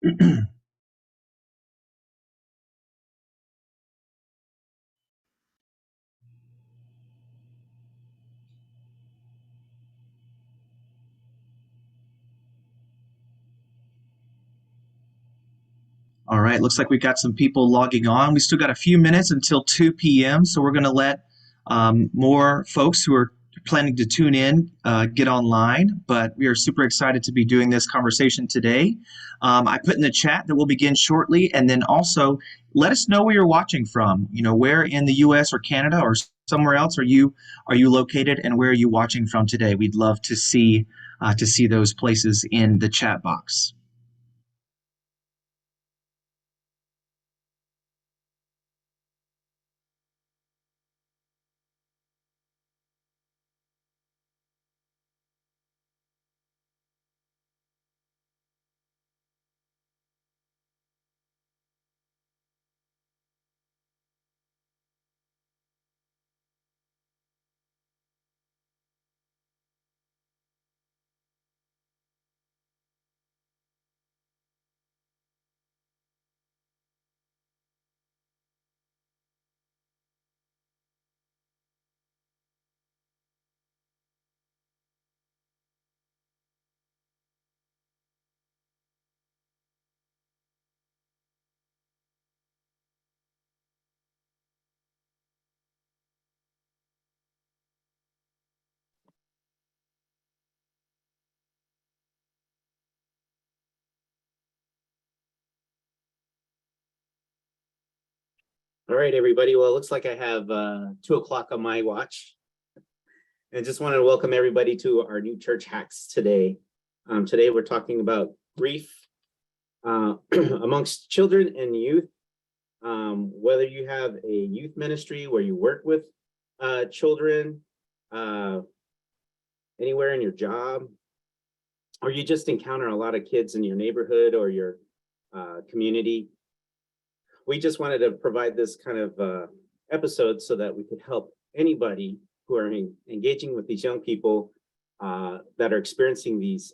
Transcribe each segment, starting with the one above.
All right, looks like we've got some people logging on. We still got a few minutes until 2 p.m., so we're going to let more folks who are planning to tune in get online. But we are super excited to be doing this conversation today. I put in the chat that we'll begin shortly, and then also let us know where you're watching from. You know, where in the U.S. or Canada or somewhere else are you located, and where are you watching from today? We'd love to see those places in the chat box. All right, everybody. Well, it looks like I have 2 o'clock on my watch. And just wanted to welcome everybody to our new church hacks today. Today we're talking about grief amongst children and youth. Whether you have a youth ministry where you work with children, anywhere in your job, or you just encounter a lot of kids in your neighborhood or your community, we just wanted to provide this kind of episode so that we could help anybody who are engaging with these young people that are experiencing these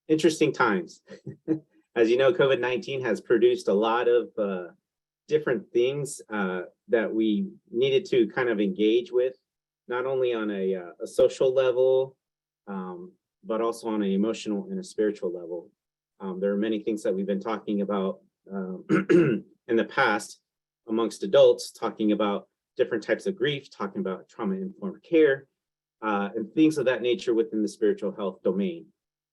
interesting times. As you know, COVID-19 has produced a lot of different things that we needed to kind of engage with, not only on a social level, but also on an emotional and a spiritual level. There are many things that we've been talking about in the past amongst adults, talking about different types of grief, talking about trauma-informed care, and things of that nature within the spiritual health domain.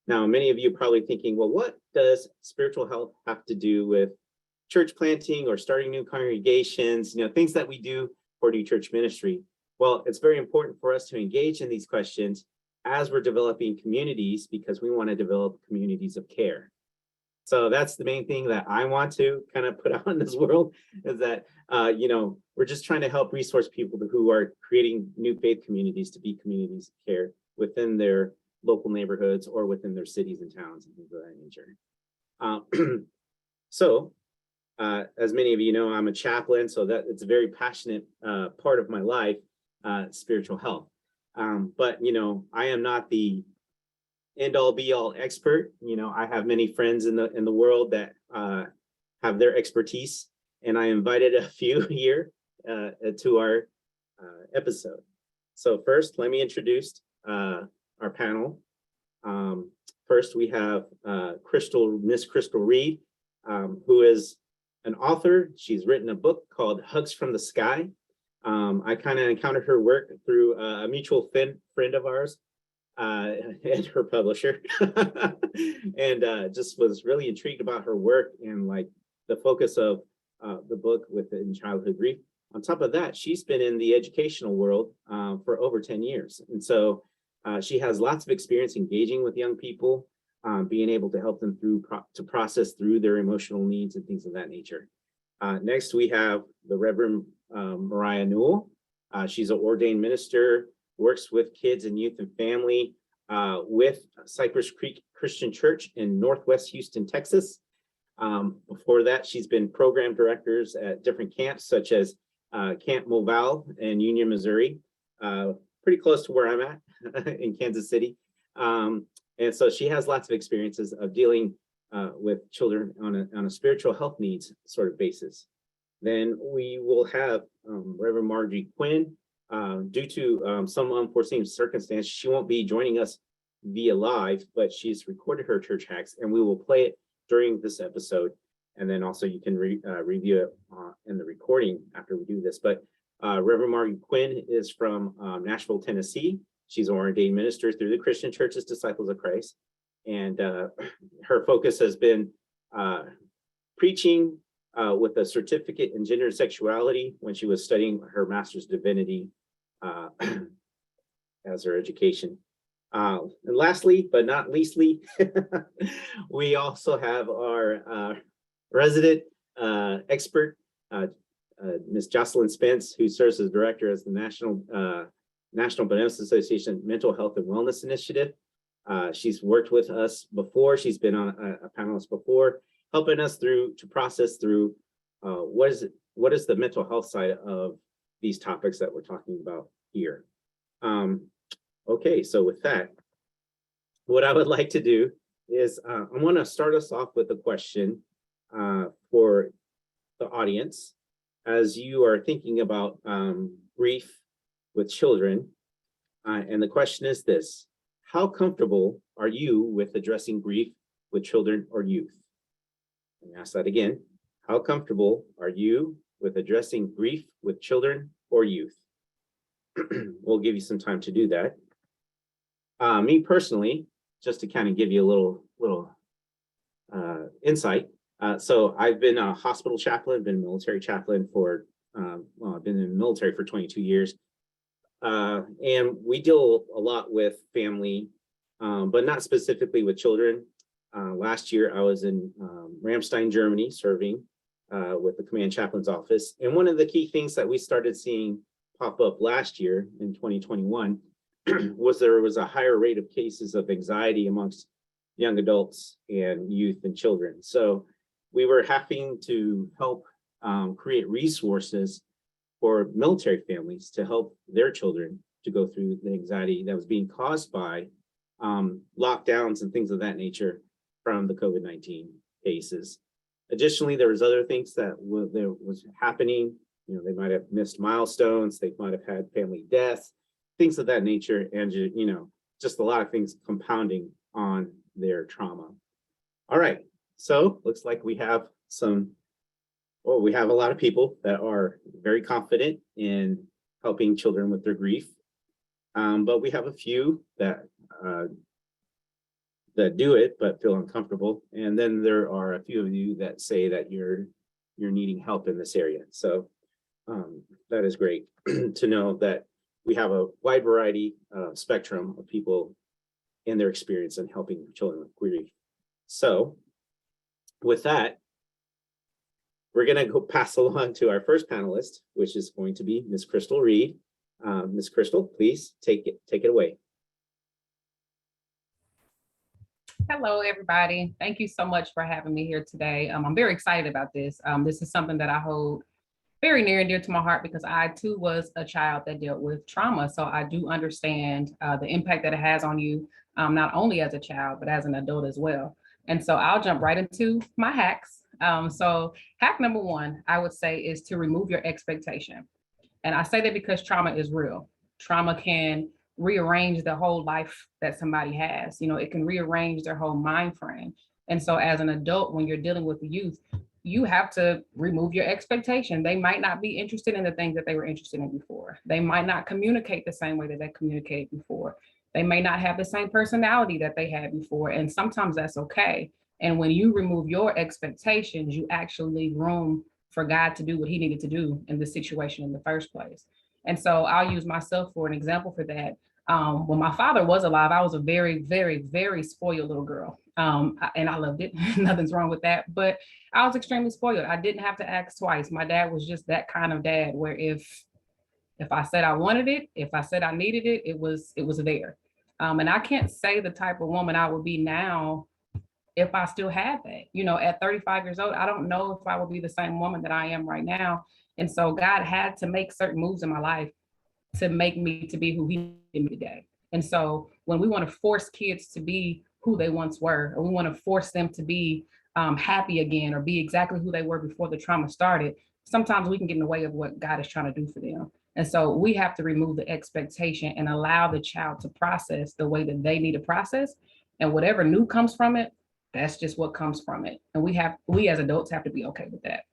Now, many of you are probably thinking, well, what does spiritual health have to do with church planting or starting new congregations, things that we do for new church ministry? Well, it's very important for us to engage in these questions as we're developing communities, because we want to develop communities of care. So that's the main thing that I want to kind of put out in this world, is that, we're just trying to help resource people who are creating new faith communities to be communities of care within their local neighborhoods or within their cities and towns and things of that nature. So, as many of you know, I'm a chaplain, so that it's a very passionate part of my life, spiritual health. But, I am not the end-all be-all expert. I have many friends in the world that have their expertise, and I invited a few here to our episode. So first, let me introduce our panel. First, we have Miss Crystal Reed, who is an author. She's written a book called Hugs from the Sky. I kind of encountered her work through a mutual friend of ours, and her publisher, and just was really intrigued about her work and like the focus of the book within childhood grief. On top of that, she's been in the educational world for over 10 years. And so she has lots of experience engaging with young people, being able to help them to process through their emotional needs and things of that nature. Next, we have the Reverend Mariah Newell. She's an ordained minister, works with kids and youth and family with Cypress Creek Christian Church in Northwest Houston, Texas. Before that, she's been program directors at different camps, such as Camp Moval in Union, Missouri, pretty close to where I'm at in Kansas City. And so she has lots of experiences of dealing with children on a spiritual health needs sort of basis. Then we will have Reverend Margie Quinn. Due to some unforeseen circumstance, she won't be joining us via live, but she's recorded her church hacks, and we will play it during this episode. And then also you can review it in the recording after we do this. But Reverend Margie Quinn is from Nashville, Tennessee. She's an ordained minister through the Christian Church's Disciples of Christ. And her focus has been preaching with a certificate in gender and sexuality when she was studying her master's divinity as her education. And lastly, but not leastly, we also have our resident expert, Ms. Jocelyn Spence, who serves as director as the National Benevolence Association Mental Health and Wellness Initiative. She's worked with us before. She's been on a panelist before, helping us to process through what is the mental health side of these topics that we're talking about here. Okay, so with that, what I would like to do is I want to start us off with a question for the audience as you are thinking about grief with children. And the question is this: how comfortable are you with addressing grief with children or youth? Let me ask that again. How comfortable are you with addressing grief with children or youth? We'll give you some time to do that. Me personally, just to kind of give you a little insight. So I've been a hospital chaplain, been a military chaplain for, I've been in the military for 22 years. And we deal a lot with family, but not specifically with children. Last year, I was in Ramstein, Germany, serving with the command chaplain's office. And one of the key things that we started seeing pop up last year in 2021 was there was a higher rate of cases of anxiety amongst young adults and youth and children. So we were having to help create resources for military families to help their children to go through the anxiety that was being caused by lockdowns and things of that nature from the COVID-19 cases. Additionally, there was other things that was happening. You know, they might have missed milestones, they might have had family deaths, things of that nature, and you know, just a lot of things compounding on their trauma. All right, so looks like we have we have a lot of people that are very confident in helping children with their grief, but we have a few that do it but feel uncomfortable, and then there are a few of you that say that you're needing help in this area. So that is great to know that we have a wide variety spectrum of people in their experience in helping children with grief. So with that, we're going to go pass along to our first panelist, which is going to be Ms. Crystal Reed. Ms. Crystal, please take it away. Hello, everybody. Thank you so much for having me here today. I'm very excited about this. This is something that I hold very near and dear to my heart because I too was a child that dealt with trauma. So I do understand the impact that it has on you, not only as a child, but as an adult as well. And so I'll jump right into my hacks. So hack number one, I would say, is to remove your expectation. And I say that because trauma is real. Trauma can rearrange the whole life that somebody has. You know, it can rearrange their whole mind frame. And so as an adult, when you're dealing with the youth, you have to remove your expectation. They might not be interested in the things that they were interested in before. They might not communicate the same way that they communicated before. They may not have the same personality that they had before. And sometimes that's okay. And when you remove your expectations, you actually leave room for God to do what he needed to do in the situation in the first place. And so I'll use myself for an example for that. When my father was alive, I was a very, very, very spoiled little girl. And I loved it. Nothing's wrong with that. But I was extremely spoiled. I didn't have to ask twice. My dad was just that kind of dad where if I said I wanted it, if I said I needed it, it was there. And I can't say the type of woman I would be now if I still had that. You know, at 35 years old, I don't know if I will be the same woman that I am right now. And so God had to make certain moves in my life to make me to be who he made me today. And so when we want to force kids to be who they once were, or we want to force them to be happy again or be exactly who they were before the trauma started, sometimes we can get in the way of what God is trying to do for them. And so we have to remove the expectation and allow the child to process the way that they need to process. And whatever new comes from it, that's just what comes from it. And we as adults have to be okay with that.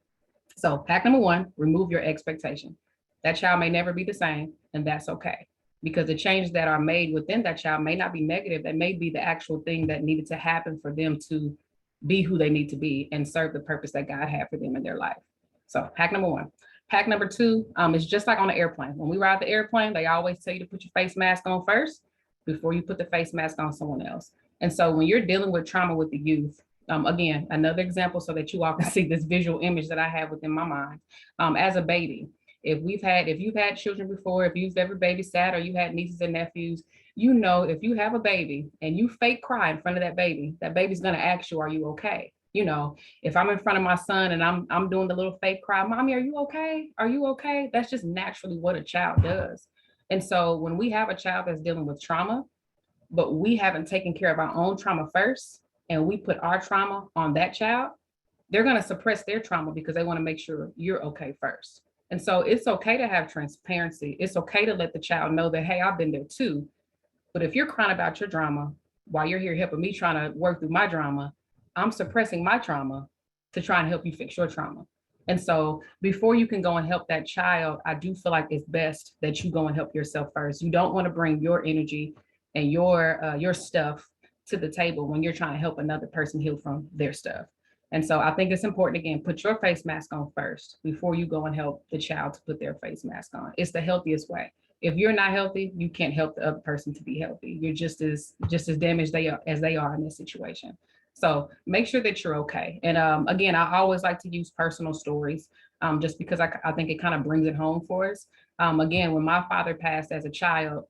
So hack number one, remove your expectation. That child may never be the same, and that's okay. Because the changes that are made within that child may not be negative. That may be the actual thing that needed to happen for them to be who they need to be and serve the purpose that God had for them in their life. So hack number one. Hack number two is just like on an airplane. When we ride the airplane, they always tell you to put your face mask on first before you put the face mask on someone else. And so when you're dealing with trauma with the youth, again, another example so that you all can see this visual image that I have within my mind. As a baby, if you've had children before, if you've ever babysat or you had nieces and nephews, you know, if you have a baby and you fake cry in front of that baby's going to ask you, are you okay? You know, if I'm in front of my son and I'm doing the little fake cry, mommy, are you okay? Are you okay? That's just naturally what a child does. And so when we have a child that's dealing with trauma, but we haven't taken care of our own trauma first, and we put our trauma on that child, they're going to suppress their trauma because they want to make sure you're okay first. And so it's okay to have transparency. It's okay to let the child know that, hey, I've been there too. But if you're crying about your drama while you're here helping me trying to work through my drama, I'm suppressing my trauma to try and help you fix your trauma. And so before you can go and help that child, I do feel like it's best that you go and help yourself first. You don't want to bring your energy and your stuff to the table when you're trying to help another person heal from their stuff. And so I think it's important, again, put your face mask on first before you go and help the child to put their face mask on. It's the healthiest way. If you're not healthy, you can't help the other person to be healthy. You're just as damaged as they are in this situation. So make sure that you're okay. And again, I always like to use personal stories just because I think it kind of brings it home for us. Again, when my father passed as a child,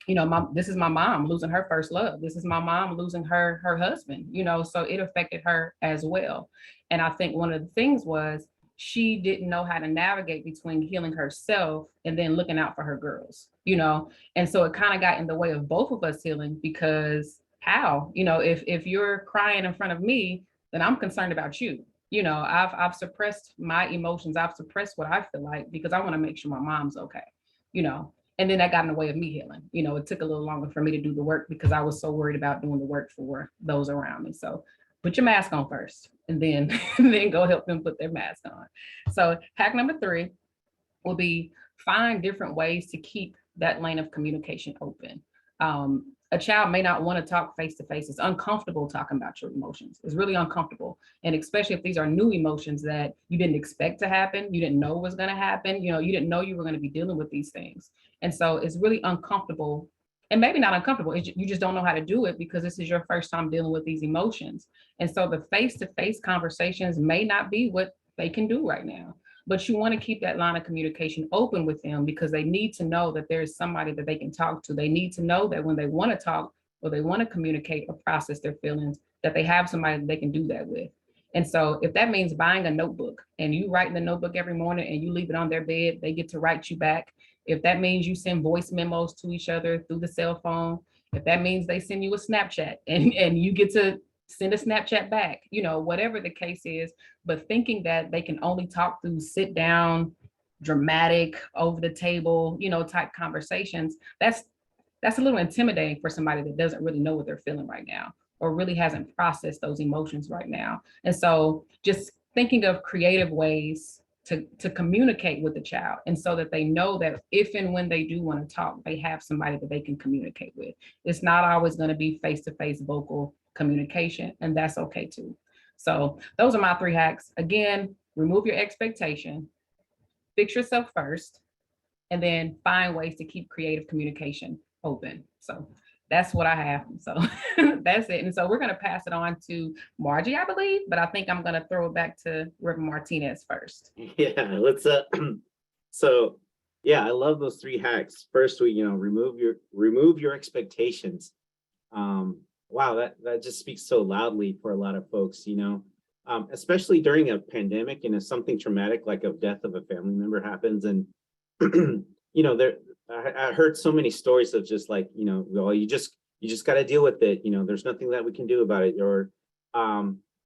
you know, this is my mom losing her first love. This is my mom losing her husband, you know, so it affected her as well. And I think one of the things was she didn't know how to navigate between healing herself and then looking out for her girls, you know. And so it kind of got in the way of both of us healing because how, you know, if you're crying in front of me, then I'm concerned about you. You know, I've suppressed my emotions. I've suppressed what I feel like because I want to make sure my mom's okay, you know. And then that got in the way of me healing. You know, it took a little longer for me to do the work because I was so worried about doing the work for those around me. So put your mask on first and then, then go help them put their mask on. So hack number 3 will be find different ways to keep that lane of communication open. A child may not want to talk face to face. It's uncomfortable talking about your emotions. It's really uncomfortable. And especially if these are new emotions that you didn't expect to happen, you didn't know was going to happen, you know, you didn't know you were going to be dealing with these things. And so it's really uncomfortable, and maybe not uncomfortable. You just don't know how to do it because this is your first time dealing with these emotions. And so the face-to-face conversations may not be what they can do right now. But you want to keep that line of communication open with them because they need to know that there's somebody that they can talk to. They need to know that when they want to talk or they want to communicate or process their feelings, that they have somebody that they can do that with. And so if that means buying a notebook and you write in the notebook every morning and you leave it on their bed, they get to write you back. If that means you send voice memos to each other through the cell phone, if that means they send you a Snapchat and you get to send a Snapchat back, you know, whatever the case is, but thinking that they can only talk through sit down, dramatic, over the table, you know, type conversations, that's a little intimidating for somebody that doesn't really know what they're feeling right now or really hasn't processed those emotions right now. And so just thinking of creative ways to communicate with the child, and so that they know that if and when they do want to talk, they have somebody that they can communicate with. It's not always going to be face-to-face vocal communication, and that's okay too. So those are my 3 hacks. Again, remove your expectation, fix yourself first, and then find ways to keep creative communication open. So that's what I have. So that's it. And so we're going to pass it on to Margie, I believe, but I think I'm going to throw it back to Reverend Martinez first. Yeah, let's so yeah, I love those 3 hacks. First, we, you know, remove your expectations. Wow, that just speaks so loudly for a lot of folks, you know, especially during a pandemic and if something traumatic like a death of a family member happens. And, you know, I heard so many stories of just like, you know, well, you just you just got to deal with it. You know, there's nothing that we can do about it. Or,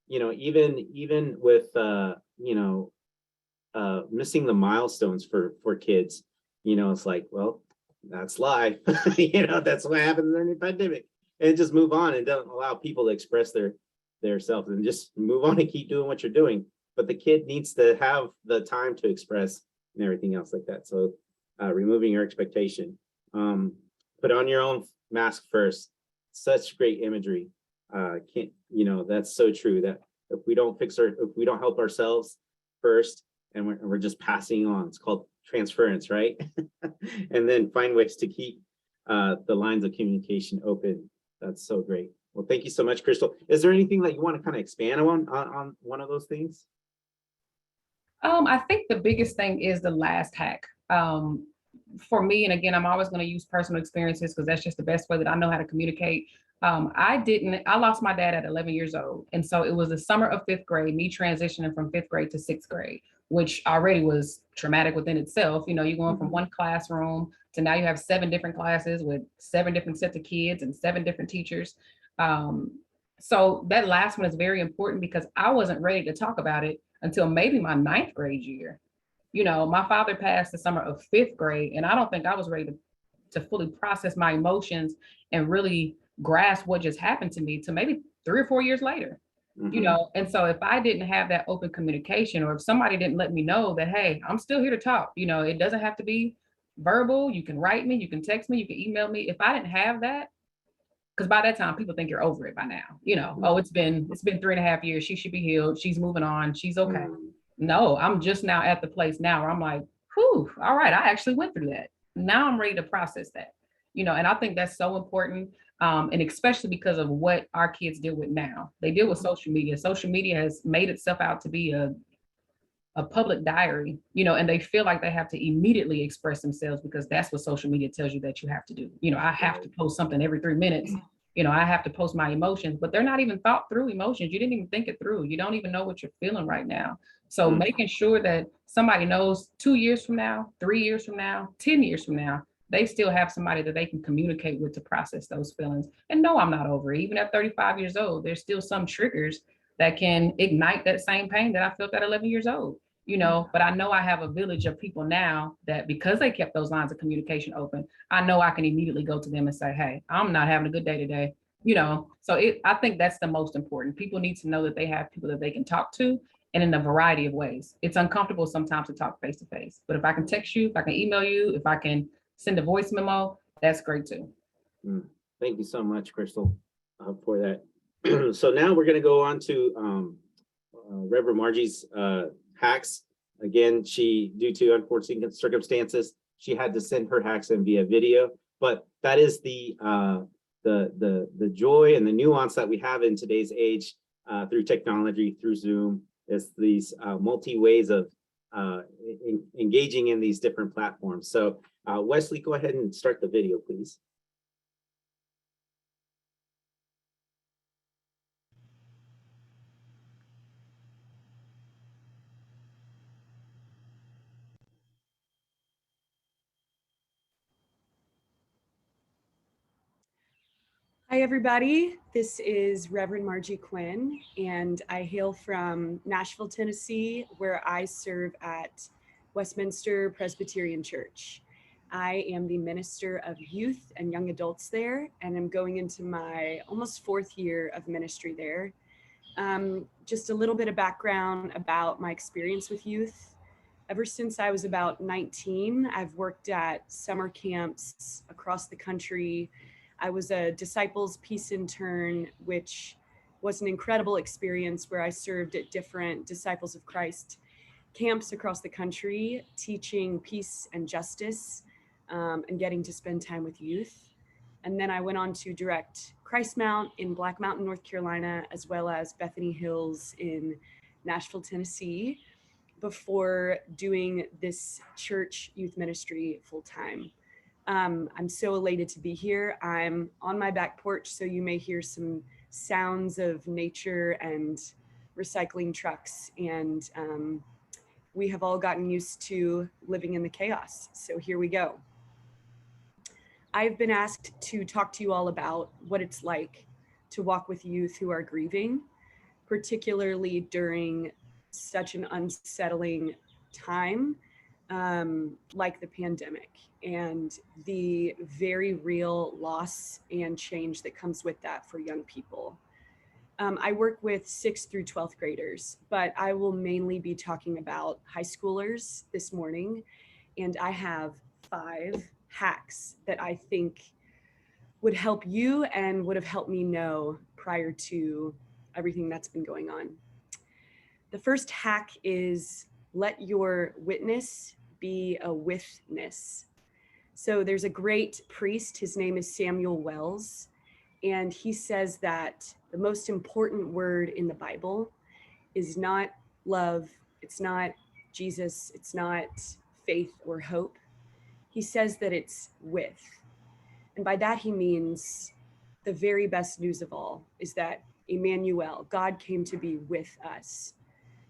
you know, even with, you know, missing the milestones for kids, you know, it's like, well, that's life. You know, that's what happens during the pandemic. And just move on and don't allow people to express their self, and just move on and keep doing what you're doing. But the kid needs to have the time to express and everything else like that. So removing your expectation. Put on your own mask first. Such great imagery. Can't, you know, that's so true, that if we don't if we don't help ourselves first, and we're just passing on, it's called transference, right? And then find ways to keep the lines of communication open. That's so great. Well, thank you so much, Crystal. Is there anything that you want to kind of expand on one of those things? I think the biggest thing is the last hack. For me, and again, I'm always going to use personal experiences because that's just the best way that I know how to communicate. I lost my dad at 11 years old. And so it was the summer of 5th grade, me transitioning from 5th grade to 6th grade, which already was traumatic within itself. You know, you're going from one classroom to now you have 7 different classes with 7 different sets of kids and 7 different teachers. So that last one is very important because I wasn't ready to talk about it until maybe my 9th grade year. You know, my father passed the summer of 5th grade, and I don't think I was ready to fully process my emotions and really grasp what just happened to me to maybe 3 or 4 years later. You know, and so if I didn't have that open communication, or if somebody didn't let me know that, hey, I'm still here to talk, you know, it doesn't have to be verbal. You can write me, you can text me, you can email me. If I didn't have that, because by that time people think you're over it by now, you know, oh, it's been 3.5 years, she should be healed, she's moving on, she's okay. No, I'm just now at the place now where I'm like, whew, all right, I actually went through that. Now I'm ready to process that, you know, and I think that's so important. And especially because of what our kids deal with now. They deal with social media. Social media has made itself out to be a public diary, you know, and they feel like they have to immediately express themselves because that's what social media tells you that you have to do. You know, I have to post something every 3 minutes. You know, I have to post my emotions, but they're not even thought through emotions. You didn't even think it through. You don't even know what you're feeling right now. So making sure that somebody knows 2 years from now, 3 years from now, 10 years from now, they still have somebody that they can communicate with to process those feelings. And no, I'm not over it. Even at 35 years old, there's still some triggers that can ignite that same pain that I felt at 11 years old. You know, but I know I have a village of people now that because they kept those lines of communication open, I know I can immediately go to them and say, hey, I'm not having a good day today. You know, so I think that's the most important. People need to know that they have people that they can talk to, and in a variety of ways. It's uncomfortable sometimes to talk face to face, but if I can text you, if I can email you, if I can send a voice memo, that's great too. Thank you so much, Crystal, for that. So now we're going to go on to Reverend Margie's hacks. Again, due to unforeseen circumstances, she had to send her hacks in via video. But that is the joy and the nuance that we have in today's age through technology, through Zoom. Is these multi ways of engaging in these different platforms. So Wesley, go ahead and start the video, please. Hi, everybody. This is Reverend Margie Quinn, and I hail from Nashville, Tennessee, where I serve at Westminster Presbyterian Church. I am the minister of youth and young adults there, and I'm going into my almost 4th year of ministry there. Just a little bit of background about my experience with youth. Ever since I was about 19, I've worked at summer camps across the country. I was a Disciples Peace Intern, which was an incredible experience where I served at different Disciples of Christ camps across the country, teaching peace and justice, and getting to spend time with youth. And then I went on to direct Christ Mount in Black Mountain, North Carolina, as well as Bethany Hills in Nashville, Tennessee, before doing this church youth ministry full time. I'm so elated to be here. I'm on my back porch, so you may hear some sounds of nature and recycling trucks. And we have all gotten used to living in the chaos. So here we go. I've been asked to talk to you all about what it's like to walk with youth who are grieving, particularly during such an unsettling time like the pandemic and the very real loss and change that comes with that for young people. I work with 6th through 12th graders, but I will mainly be talking about high schoolers this morning. And I have 5 hacks that I think would help you and would have helped me know prior to everything that's been going on. The first hack is let your witness be a witness. So there's a great priest, his name is Samuel Wells, and he says that the most important word in the Bible is not love, it's not Jesus, it's not faith or hope. He says that it's with. And by that he means the very best news of all is that Emmanuel, God came to be with us.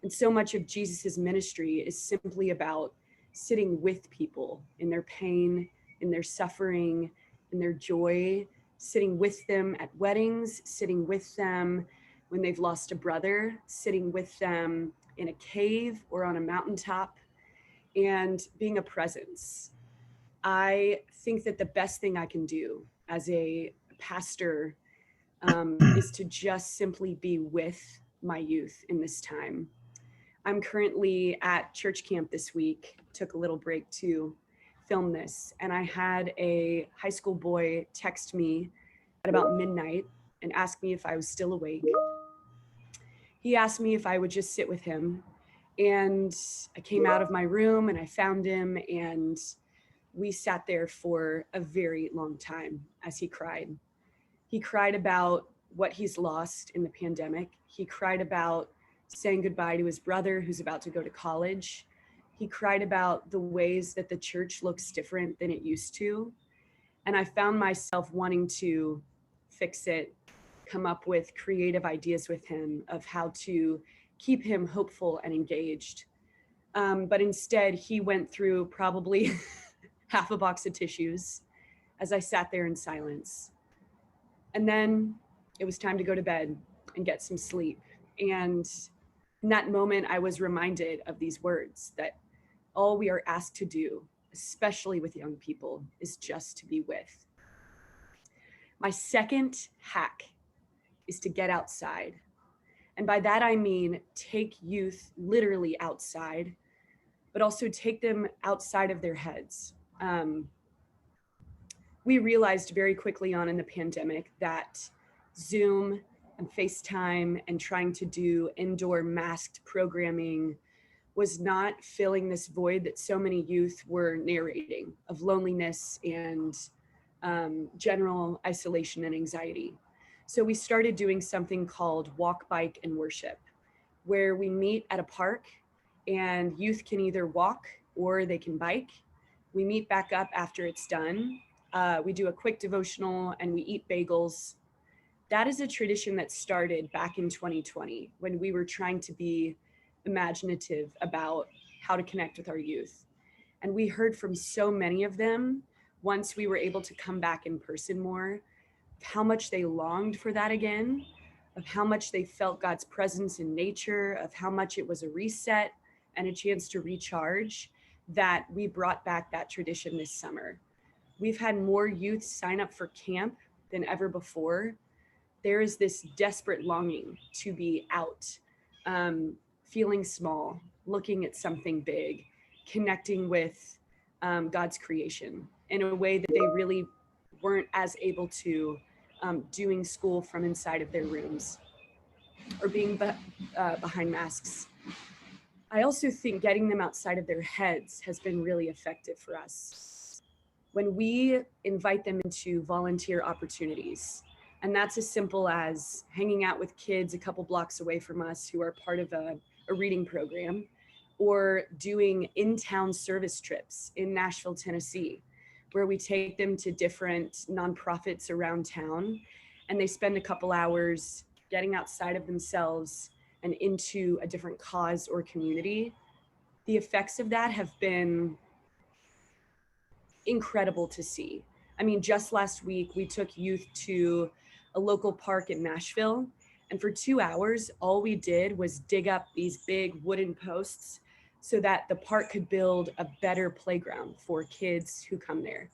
And so much of Jesus's ministry is simply about sitting with people in their pain, in their suffering, in their joy, sitting with them at weddings, sitting with them when they've lost a brother, sitting with them in a cave or on a mountaintop, and being a presence. I think that the best thing I can do as a pastor is to just simply be with my youth in this time. I'm currently at church camp this week, took a little break to film this, and I had a high school boy text me at about midnight and ask me if I was still awake. He asked me if I would just sit with him, and I came out of my room and I found him, and we sat there for a very long time as he cried. He cried about what he's lost in the pandemic. He cried about saying goodbye to his brother who's about to go to college. He cried about the ways that the church looks different than it used to. And I found myself wanting to fix it, come up with creative ideas with him of how to keep him hopeful and engaged. But instead, he went through probably half a box of tissues as I sat there in silence. And then it was time to go to bed and get some sleep. And in that moment, I was reminded of these words that all we are asked to do, especially with young people, is just to be with. My second hack is to get outside. And by that, I mean take youth literally outside, but also take them outside of their heads. We realized very quickly on in the pandemic that Zoom and FaceTime and trying to do indoor masked programming was not filling this void that so many youth were narrating of loneliness and general isolation and anxiety. So we started doing something called walk, bike, and worship, where we meet at a park and youth can either walk or they can bike. We meet back up after it's done. We do a quick devotional and we eat bagels. That is a tradition that started back in 2020 when we were trying to be imaginative about how to connect with our youth. And we heard from so many of them once we were able to come back in person more, how much they longed for that again, of how much they felt God's presence in nature, of how much it was a reset and a chance to recharge, that we brought back that tradition this summer. We've had more youth sign up for camp than ever before. There is this desperate longing to be out, feeling small, looking at something big, connecting with God's creation in a way that they really weren't as able to doing school from inside of their rooms or being behind masks. I also think getting them outside of their heads has been really effective for us. When we invite them into volunteer opportunities, and that's as simple as hanging out with kids a couple blocks away from us who are part of a reading program, or doing in-town service trips in Nashville, Tennessee, where we take them to different nonprofits around town and they spend a couple hours getting outside of themselves and into a different cause or community. The effects of that have been incredible to see. I mean, just last week, we took youth to a local park in Nashville. And for 2 hours, all we did was dig up these big wooden posts so that the park could build a better playground for kids who come there.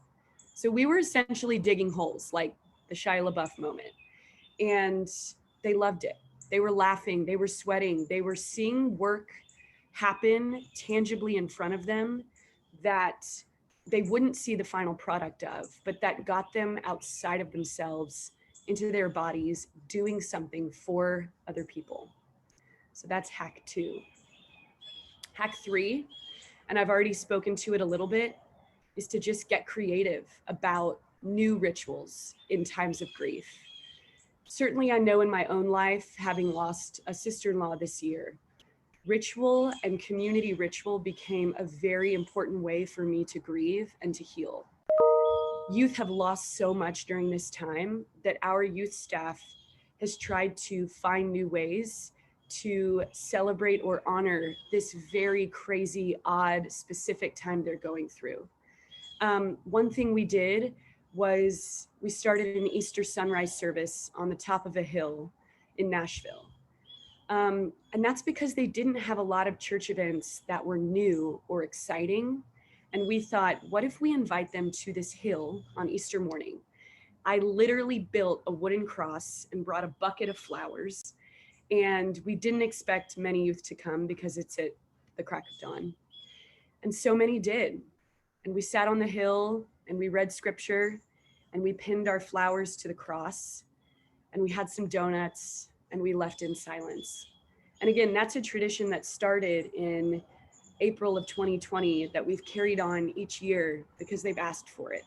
So we were essentially digging holes, like the Shia LaBeouf moment. And they loved it. They were laughing, they were sweating, they were seeing work happen tangibly in front of them that they wouldn't see the final product of, but that got them outside of themselves into their bodies, doing something for other people. So that's hack 2. Hack 3, and I've already spoken to it a little bit, is to just get creative about new rituals in times of grief. Certainly, I know in my own life, having lost a sister-in-law this year, ritual and community ritual became a very important way for me to grieve and to heal. Youth have lost so much during this time that our youth staff has tried to find new ways to celebrate or honor this very crazy, odd, specific time they're going through. One thing we did was we started an Easter sunrise service on the top of a hill in Nashville. And that's because they didn't have a lot of church events that were new or exciting. And we thought, what if we invite them to this hill on Easter morning? I literally built a wooden cross and brought a bucket of flowers. And we didn't expect many youth to come because it's at the crack of dawn. And so many did. And we sat on the hill and we read scripture and we pinned our flowers to the cross and we had some donuts and we left in silence. And again, that's a tradition that started in April of 2020 that we've carried on each year because they've asked for it.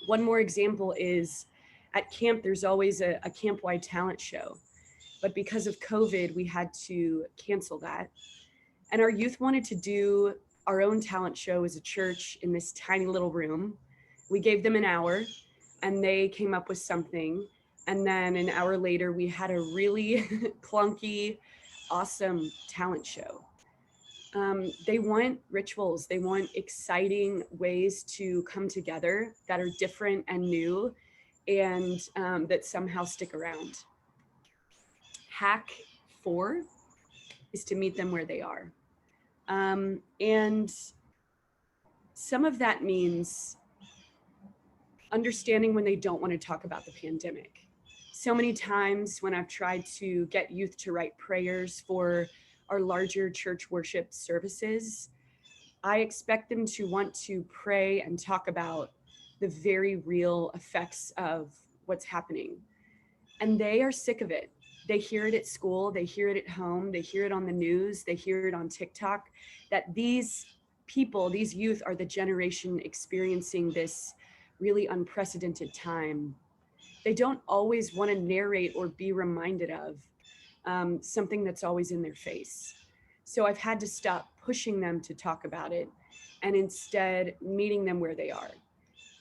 One more example is at camp, there's always a camp-wide talent show. But because of COVID, we had to cancel that. And our youth wanted to do our own talent show as a church in this tiny little room. We gave them an hour and they came up with something. And then an hour later, we had a really clunky, awesome talent show. They want rituals. They want exciting ways to come together that are different and new and that somehow stick around. Hack 4 is to meet them where they are. And some of that means understanding when they don't want to talk about the pandemic. So many times when I've tried to get youth to write prayers for our larger church worship services, I expect them to want to pray and talk about the very real effects of what's happening. And they are sick of it. They hear it at school, they hear it at home, they hear it on the news, they hear it on TikTok, that these people, these youth are the generation experiencing this really unprecedented time. They don't always want to narrate or be reminded of something that's always in their face. So I've had to stop pushing them to talk about it and instead meeting them where they are.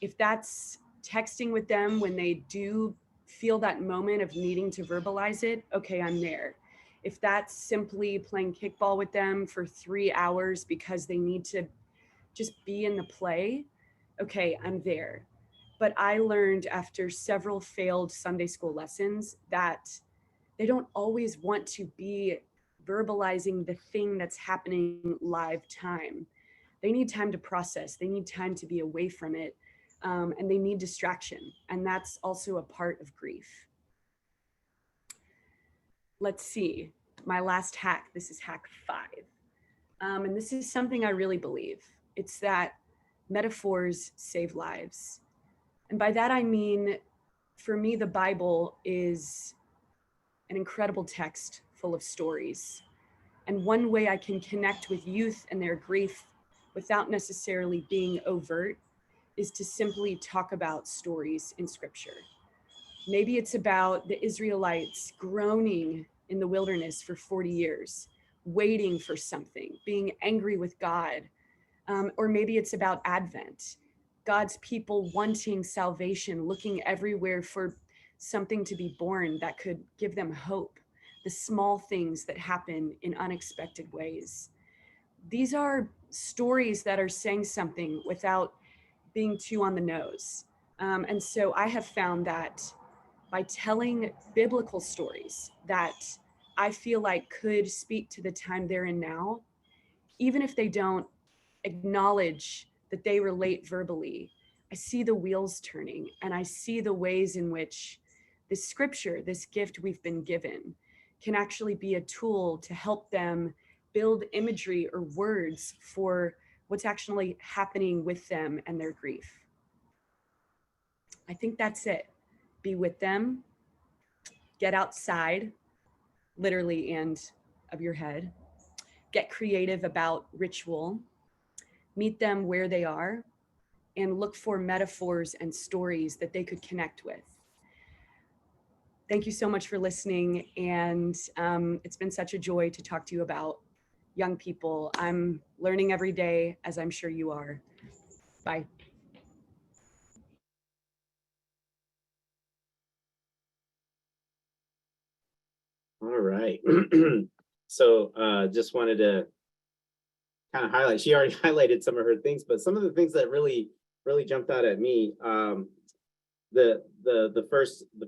If that's texting with them when they do feel that moment of needing to verbalize it, okay, I'm there. If that's simply playing kickball with them for 3 hours because they need to just be in the play, okay, I'm there. But I learned after several failed Sunday school lessons that they don't always want to be verbalizing the thing that's happening live time. They need time to process. They need time to be away from it. And they need distraction. And that's also a part of grief. Let's see, my last hack, this is hack 5. And this is something I really believe. It's that metaphors save lives. And by that, I mean, for me, the Bible is an incredible text full of stories. And one way I can connect with youth and their grief without necessarily being overt is to simply talk about stories in scripture. Maybe it's about the Israelites groaning in the wilderness for 40 years, waiting for something, being angry with God. Or maybe it's about Advent, God's people wanting salvation, looking everywhere for something to be born that could give them hope, the small things that happen in unexpected ways. These are stories that are saying something without being too on the nose. And so I have found that by telling biblical stories that I feel like could speak to the time they're in now, even if they don't acknowledge that they relate verbally, I see the wheels turning, and I see the ways in which this scripture, this gift we've been given, can actually be a tool to help them build imagery or words for what's actually happening with them and their grief. I think that's it. Be with them, get outside, literally and of your head, get creative about ritual, meet them where they are, and look for metaphors and stories that they could connect with. Thank you so much for listening. And it's been such a joy to talk to you about young people. I'm learning every day, as I'm sure you are. Bye. All right. So just wanted to kind of highlight, she already highlighted some of her things, but some of the things that really jumped out at me, the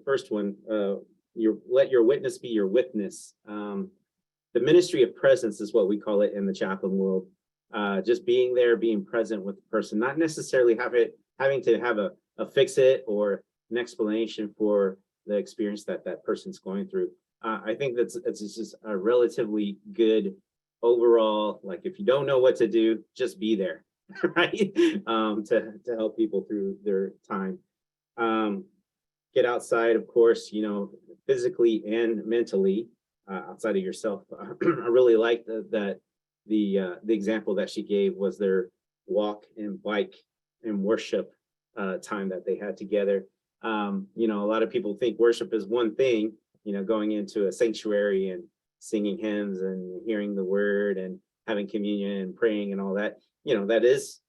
first one, let your witness be your witness. The ministry of presence is what we call it in the chaplain world. Just being there, being present with the person, not necessarily having to have a fix it or an explanation for the experience that that person's going through. I think it's just a relatively good overall, like if you don't know what to do, just be there, right? To help people through their time. Get outside, of course, physically and mentally, outside of yourself. I really like that the example that she gave was their walk and bike and worship time that they had together. A lot of people think worship is one thing, going into a sanctuary and singing hymns and hearing the word and having communion and praying and all that. That is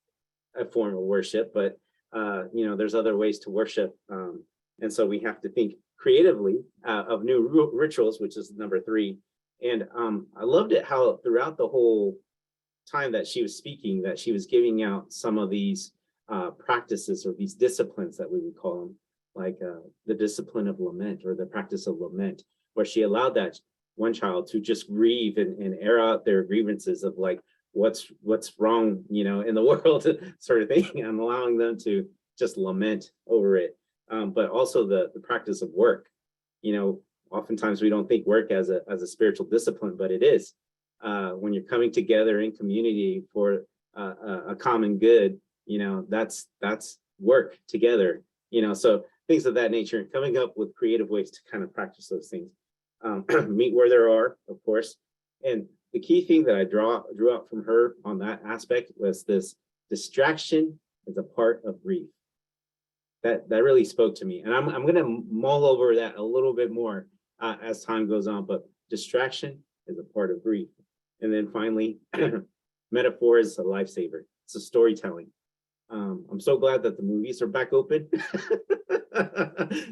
a form of worship, but there's other ways to worship. And so we have to think creatively of new rituals, which is number 3. And I loved it how throughout the whole time that she was speaking, that she was giving out some of these practices or these disciplines that we would call them, like the discipline of lament or the practice of lament, where she allowed that one child to just grieve and air out their grievances of like, what's wrong, in the world sort of thing, and allowing them to just lament over it. But also the practice of work. Oftentimes we don't think work as a spiritual discipline, but it is. When you're coming together in community for a common good, that's work together. So things of that nature, and coming up with creative ways to kind of practice those things. Meet where there are, of course. And the key thing that I drew out from her on that aspect was this: distraction is a part of grief. That really spoke to me, and I'm going to mull over that a little bit more as time goes on. But distraction is a part of grief. And then finally, metaphor is a lifesaver. It's a storytelling. I'm so glad that the movies are back open,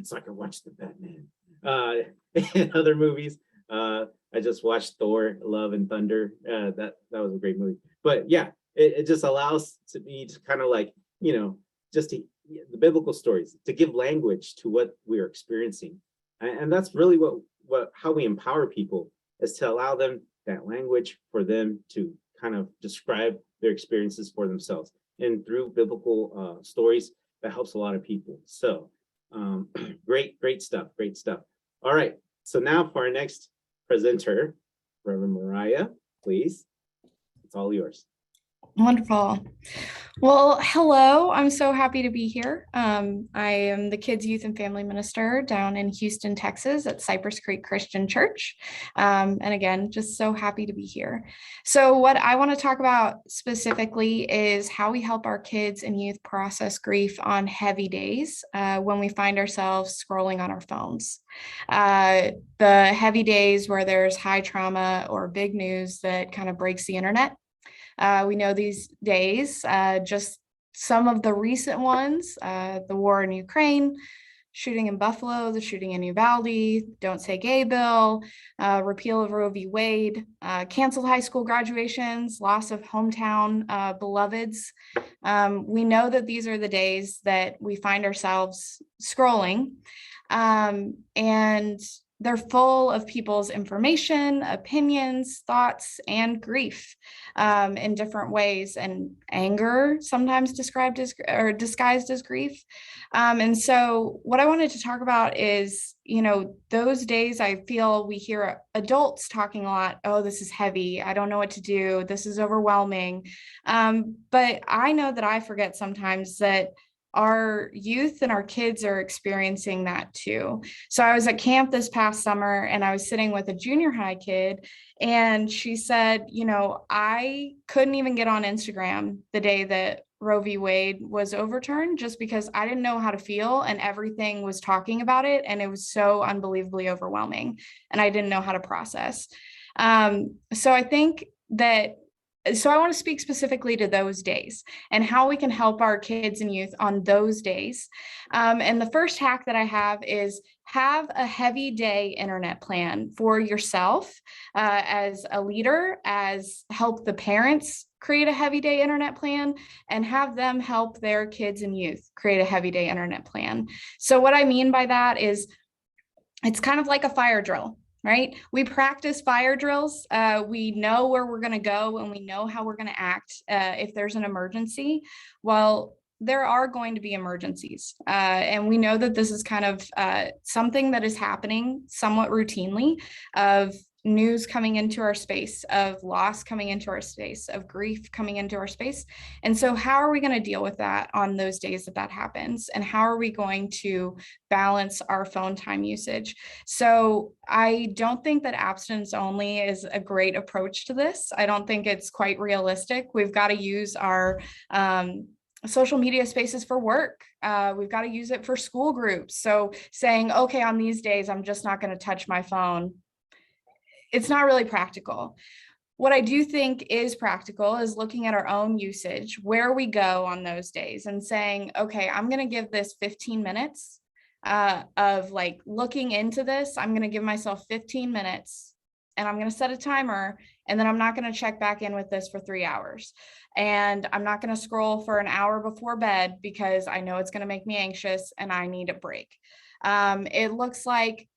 so I can watch the Batman and other movies. I just watched Thor: Love and Thunder. That was a great movie. But yeah, it just allows me to kind of like, just the biblical stories, to give language to what we are experiencing. And that's really how we empower people, is to allow them that language for them to kind of describe their experiences for themselves. And through biblical stories, that helps a lot of people. So great stuff. All right, so now for our next presenter, Reverend Mariah, please. It's all yours. Wonderful. Well, hello. I'm so happy to be here. I am the Kids, Youth, and Family Minister down in Houston, Texas at Cypress Creek Christian Church. And again, just so happy to be here. So what I want to talk about specifically is how we help our kids and youth process grief on heavy days when we find ourselves scrolling on our phones. The heavy days where there's high trauma or big news that kind of breaks the internet. We know these days, just some of the recent ones, the war in Ukraine, shooting in Buffalo, the shooting in Uvalde, Don't Say Gay bill, repeal of Roe v. Wade, canceled high school graduations, loss of hometown beloveds. We know that these are the days that we find ourselves scrolling, and they're full of people's information, opinions, thoughts, and grief in different ways, and anger sometimes described as or disguised as grief. And so what I wanted to talk about is, those days I feel we hear adults talking a lot, oh, this is heavy, I don't know what to do, this is overwhelming. But I know that I forget sometimes that our youth and our kids are experiencing that too. So I was at camp this past summer and I was sitting with a junior high kid, and she said, I couldn't even get on Instagram the day that Roe v. Wade was overturned, just because I didn't know how to feel and everything was talking about it. And it was so unbelievably overwhelming and I didn't know how to process. So I think that I want to speak specifically to those days and how we can help our kids and youth on those days. And the first hack that I have is have a heavy day internet plan for yourself as a leader, as help the parents create a heavy day internet plan, and have them help their kids and youth create a heavy day internet plan. So what I mean by that is it's kind of like a fire drill. Right? We practice fire drills. We know where we're going to go and we know how we're going to act if there's an emergency. Well, there are going to be emergencies. And we know that this is kind of something that is happening somewhat routinely, of news coming into our space, of loss coming into our space, of grief coming into our space. And so how are we going to deal with that on those days that happens? And how are we going to balance our phone time usage? So I don't think that abstinence only is a great approach to this. I don't think it's quite realistic. We've got to use our social media spaces for work. We've got to use it for school groups. So saying, okay, on these days, I'm just not going to touch my phone. It's not really practical. What I do think is practical is looking at our own usage, where we go on those days, and saying, okay, I'm going to give this 15 minutes of like looking into this. I'm going to give myself 15 minutes and I'm going to set a timer, and then I'm not going to check back in with this for 3 hours. And I'm not going to scroll for an hour before bed because I know it's going to make me anxious and I need a break. It looks like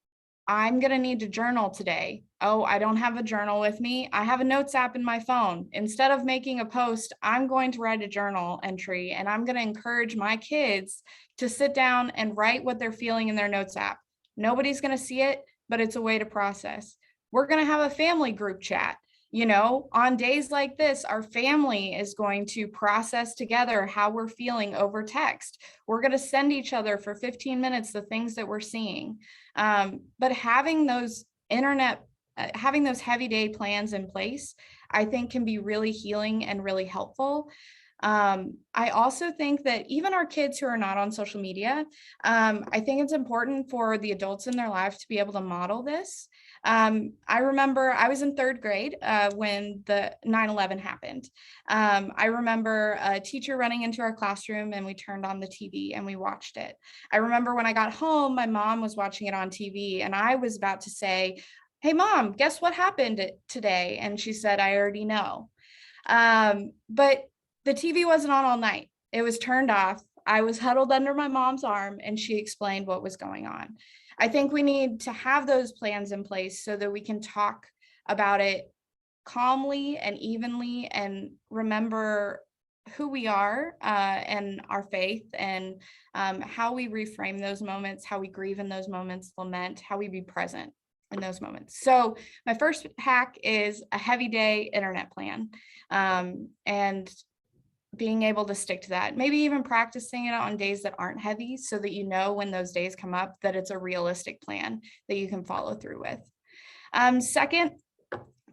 I'm going to need to journal today. Oh, I don't have a journal with me. I have a notes app in my phone. Instead of making a post, I'm going to write a journal entry, and I'm going to encourage my kids to sit down and write what they're feeling in their notes app. Nobody's going to see it, but it's a way to process. We're going to have a family group chat. On days like this, our family is going to process together how we're feeling over text. We're going to send each other for 15 minutes the things that we're seeing. But having those heavy day plans in place, I think can be really healing and really helpful. I also think that even our kids who are not on social media, I think it's important for the adults in their lives to be able to model this. I remember I was in 3rd grade when the 9/11 happened. I remember a teacher running into our classroom and we turned on the TV and we watched it. I remember when I got home, my mom was watching it on TV and I was about to say, hey, Mom, guess what happened today? And she said, I already know. But the TV wasn't on all night. It was turned off. I was huddled under my mom's arm and she explained what was going on. I think we need to have those plans in place so that we can talk about it calmly and evenly and remember who we are and our faith, and how we reframe those moments, how we grieve in those moments, lament, how we be present in those moments. So my first hack is a heavy day internet plan, and being able to stick to that, maybe even practicing it on days that aren't heavy so that when those days come up that it's a realistic plan that you can follow through with. Second,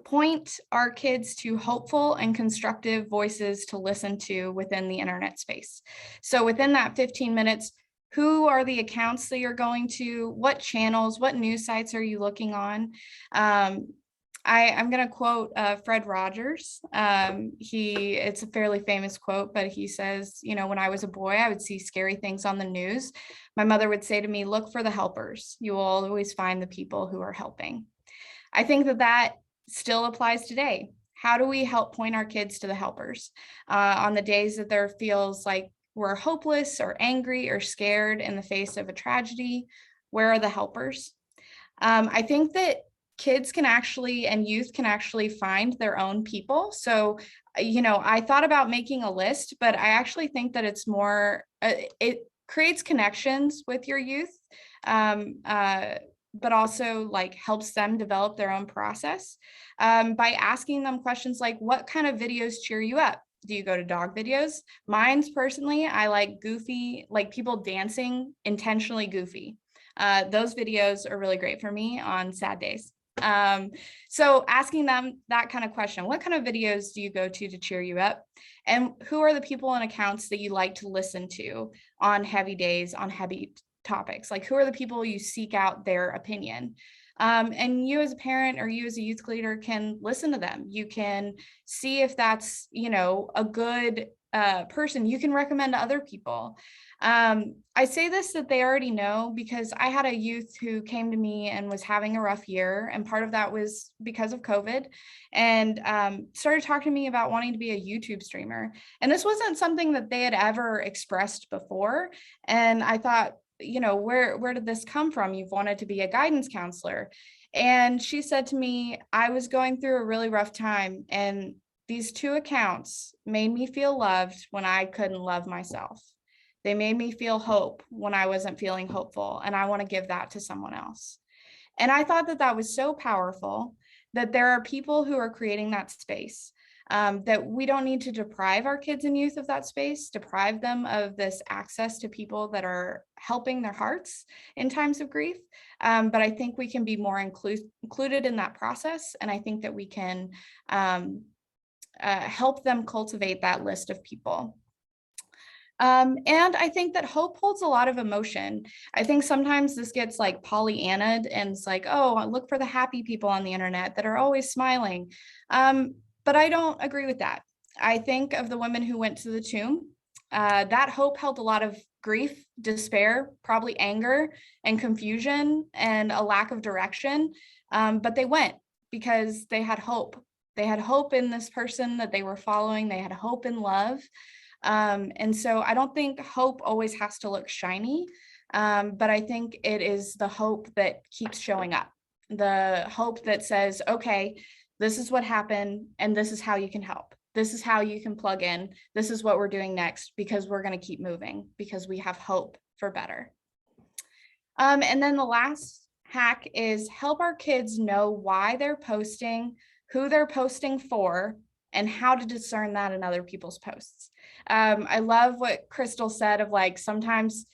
point our kids to hopeful and constructive voices to listen to within the internet space. So within that 15 minutes, who are the accounts that you're going to? What channels, what news sites are you looking on? I'm going to quote Fred Rogers. It's a fairly famous quote, but he says, you know, when I was a boy, I would see scary things on the news. My mother would say to me, look for the helpers. You will always find the people who are helping. I think that still applies today. How do we help point our kids to the helpers on the days that there feels like we're hopeless or angry or scared in the face of a tragedy? Where are the helpers? I think that kids can actually and youth can actually find their own people. So, you know, I thought about making a list, but I actually think that it's more, it creates connections with your youth, but also like helps them develop their own process by asking them questions like, what kind of videos cheer you up? Do you go to dog videos? Mine's personally, I like goofy, like people dancing intentionally goofy. Those videos are really great for me on sad days. So asking them that kind of question, what kind of videos do you go to cheer you up? And who are the people and accounts that you like to listen to on heavy days, on heavy topics? Like who are the people you seek out their opinion? And you as a parent or you as a youth leader can listen to them. You can see if that's, you know, a good person you can recommend to other people. I say this that they already know because I had a youth who came to me and was having a rough year. And part of that was because of COVID and started talking to me about wanting to be a YouTube streamer. And this wasn't something that they had ever expressed before. And I thought, you know, where did this come from? You've wanted to be a guidance counselor. And she said to me, I was going through a really rough time and these two accounts made me feel loved when I couldn't love myself. They made me feel hope when I wasn't feeling hopeful, and I want to give that to someone else. And I thought that was so powerful that there are people who are creating that space, that we don't need to deprive our kids and youth of that space, deprive them of this access to people that are helping their hearts in times of grief. But I think we can be more included in that process. And I think that we can help them cultivate that list of people. And I think that hope holds a lot of emotion. I think sometimes this gets like Pollyanna and it's like, oh, look for the happy people on the internet that are always smiling. But I don't agree with that. I think of the women who went to the tomb. That hope held a lot of grief, despair, probably anger and confusion and a lack of direction. But they went because they had hope. They had hope in this person that they were following. They had hope in love. And so I don't think hope always has to look shiny, but I think it is the hope that keeps showing up, the hope that says, okay, this is what happened and this is how you can help. This is how you can plug in. This is what we're doing next because we're going to keep moving because we have hope for better. And then the last hack is help our kids know why they're posting, who they're posting for, and how to discern that in other people's posts. I love what Crystal said of like, sometimes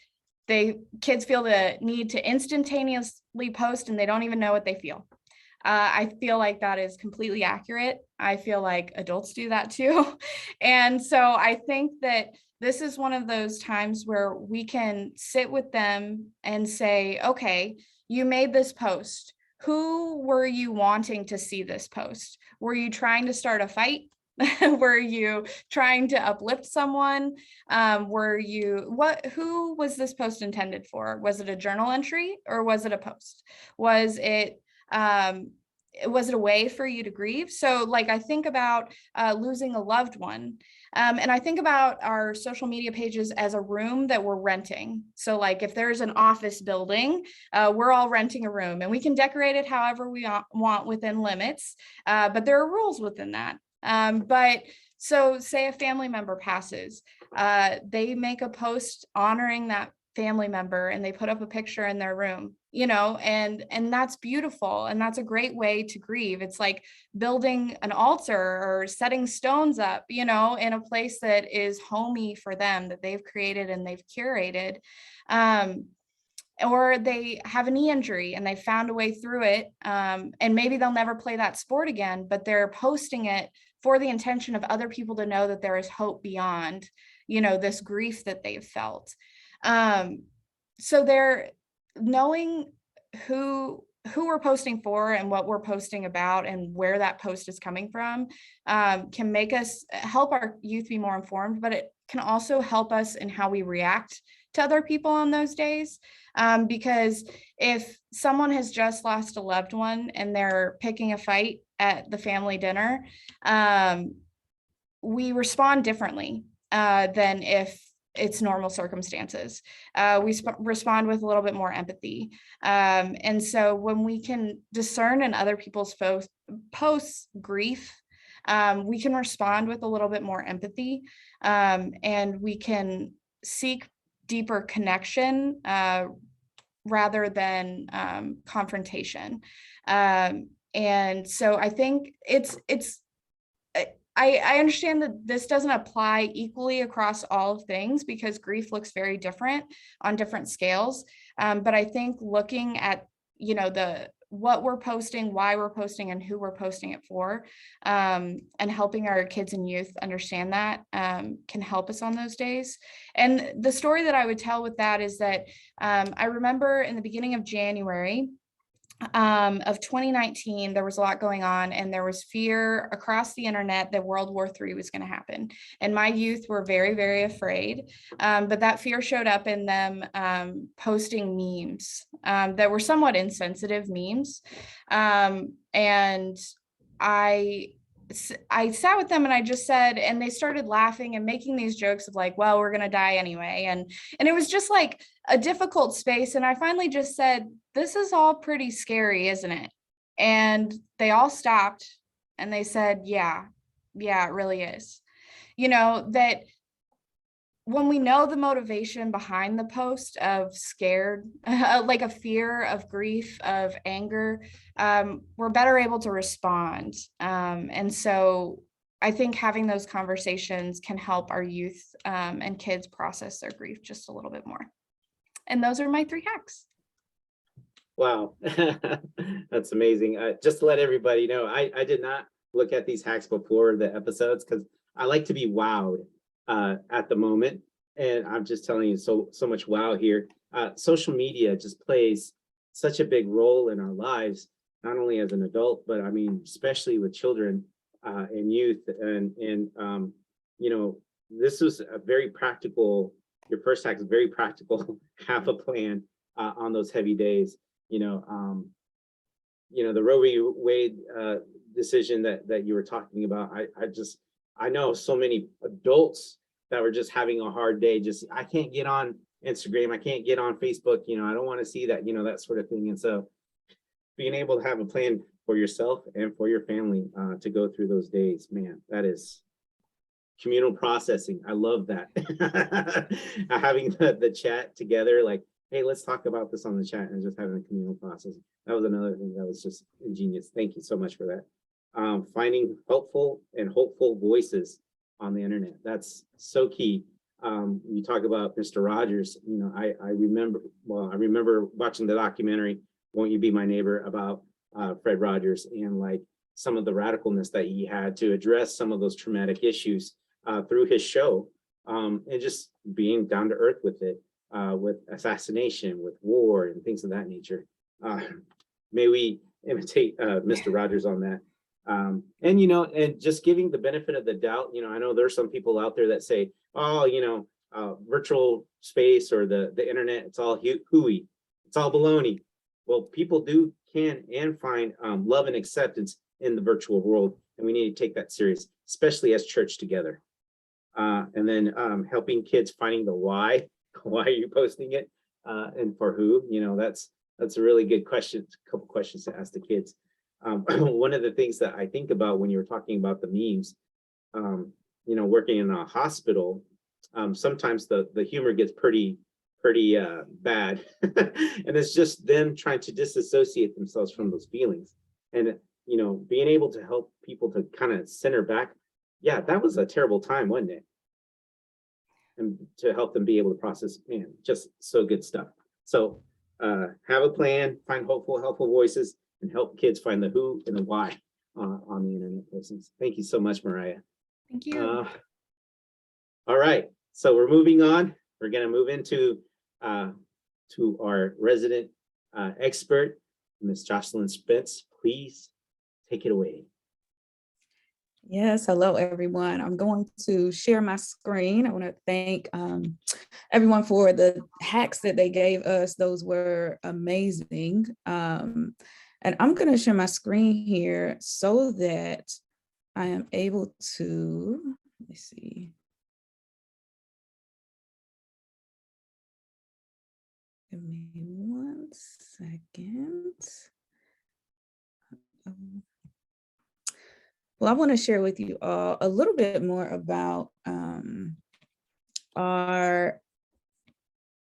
kids feel the need to instantaneously post and they don't even know what they feel. I feel like that is completely accurate. I feel like adults do that too. And so I think that this is one of those times where we can sit with them and say, okay, you made this post. Who were you wanting to see this post? Were you trying to start a fight? Were you trying to uplift someone? Who was this post intended for? Was it a journal entry or was it a post? Was it a way for you to grieve? So like, I think about losing a loved one. And I think about our social media pages as a room that we're renting. So like if there's an office building, we're all renting a room and we can decorate it however we want within limits, but there are rules within that. But so say a family member passes, they make a post honoring that family member and they put up a picture in their room, you know, and that's beautiful. And that's a great way to grieve. It's like building an altar or setting stones up, you know, in a place that is homey for them, that they've created and they've curated. Or they have a knee injury and they found a way through it. And maybe they'll never play that sport again, but they're posting it for the intention of other people to know that there is hope beyond, you know, this grief that they've felt. So they're knowing who who we're posting for and what we're posting about and where that post is coming from can make us help our youth be more informed, but it can also help us in how we react to other people on those days. Because if someone has just lost a loved one and they're picking a fight at the family dinner, we respond differently than if it's normal circumstances. We respond with a little bit more empathy. And so when we can discern in other people's posts grief, we can respond with a little bit more empathy, and we can seek deeper connection rather than confrontation. And so I think I understand that this doesn't apply equally across all things because grief looks very different on different scales. But I think looking at, what we're posting, why we're posting, and who we're posting it for, and helping our kids and youth understand that can help us on those days. And the story that I would tell with that is that I remember in the beginning of January, of 2019, there was a lot going on, and there was fear across the internet that World War III was going to happen. And my youth were very, very afraid. But that fear showed up in them posting memes that were somewhat insensitive memes. And I sat with them and I just said, and they started laughing and making these jokes of like, well, we're going to die anyway. And it was just like a difficult space. And I finally just said, this is all pretty scary, isn't it? And they all stopped and they said, yeah, it really is. That when we know the motivation behind the post of scared, like a fear of grief, of anger, we're better able to respond. And so I think having those conversations can help our youth and kids process their grief just a little bit more. And those are my 3 hacks. Wow, that's amazing. Just to let everybody know, I did not look at these hacks before the episodes because I like to be wowed at the moment. And I'm just telling you, so much wow here. Social media just plays such a big role in our lives, not only as an adult, but I mean, especially with children and youth. And this was a very practical, your first hack is very practical, have a plan on those heavy days. The Roe v. Wade decision that you were talking about, I know so many adults that were just having a hard day. I can't get on Instagram, I can't get on Facebook, I don't want to see that, that sort of thing. And so being able to have a plan for yourself and for your family to go through those days, man, that is communal processing. I love that. Having the chat together, like, hey, let's talk about this on the chat, and just having a communal process. That was another thing that was just ingenious. Thank you so much for that. Finding helpful and hopeful voices on the internet. That's so key. You talk about Mr. Rogers, I remember watching the documentary, Won't You Be My Neighbor, about Fred Rogers, and like some of the radicalness that he had to address some of those traumatic issues through his show, and just being down to earth with it, with assassination, with war, and things of that nature. May we imitate Mr. Rogers on that. And just giving the benefit of the doubt. I know there's some people out there that say, oh, virtual space or the internet, it's all hooey, it's all baloney. Well, people can find love and acceptance in the virtual world, and we need to take that serious, especially as church together. And then helping kids finding the why are you posting it, and for who. That's a really good question. A couple questions to ask the kids. One of the things that I think about when you were talking about the memes, working in a hospital, sometimes the humor gets pretty bad, and it's just them trying to disassociate themselves from those feelings, and being able to help people to kind of center back. Yeah, that was a terrible time, wasn't it? And to help them be able to process, man, just so good stuff. So have a plan, find hopeful, helpful voices, and help kids find the who and the why on the internet postings. Thank you so much, Mariah. Thank you. All right, so we're moving on. We're going to move into to our resident expert, Ms. Jocelyn Spence, please take it away. Yes, hello everyone. I'm going to share my screen. I want to thank everyone for the hacks that they gave us. Those were amazing. And I'm going to share my screen here so that I am able to, let me see. Give me 1 second. Well, I want to share with you all a little bit more about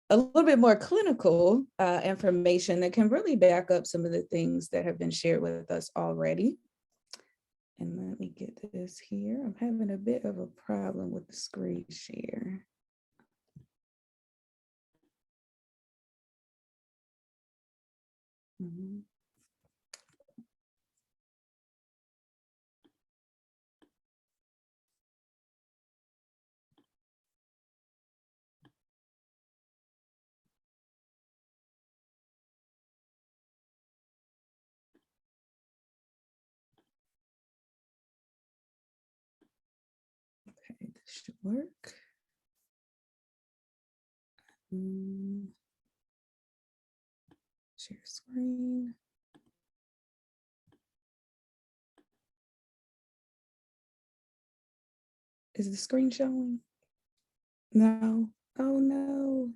a little bit more clinical information that can really back up some of the things that have been shared with us already. And let me get this here. I'm having a bit of a problem with the screen share. Okay, this should work. Share screen. Is the screen showing? No. Oh no.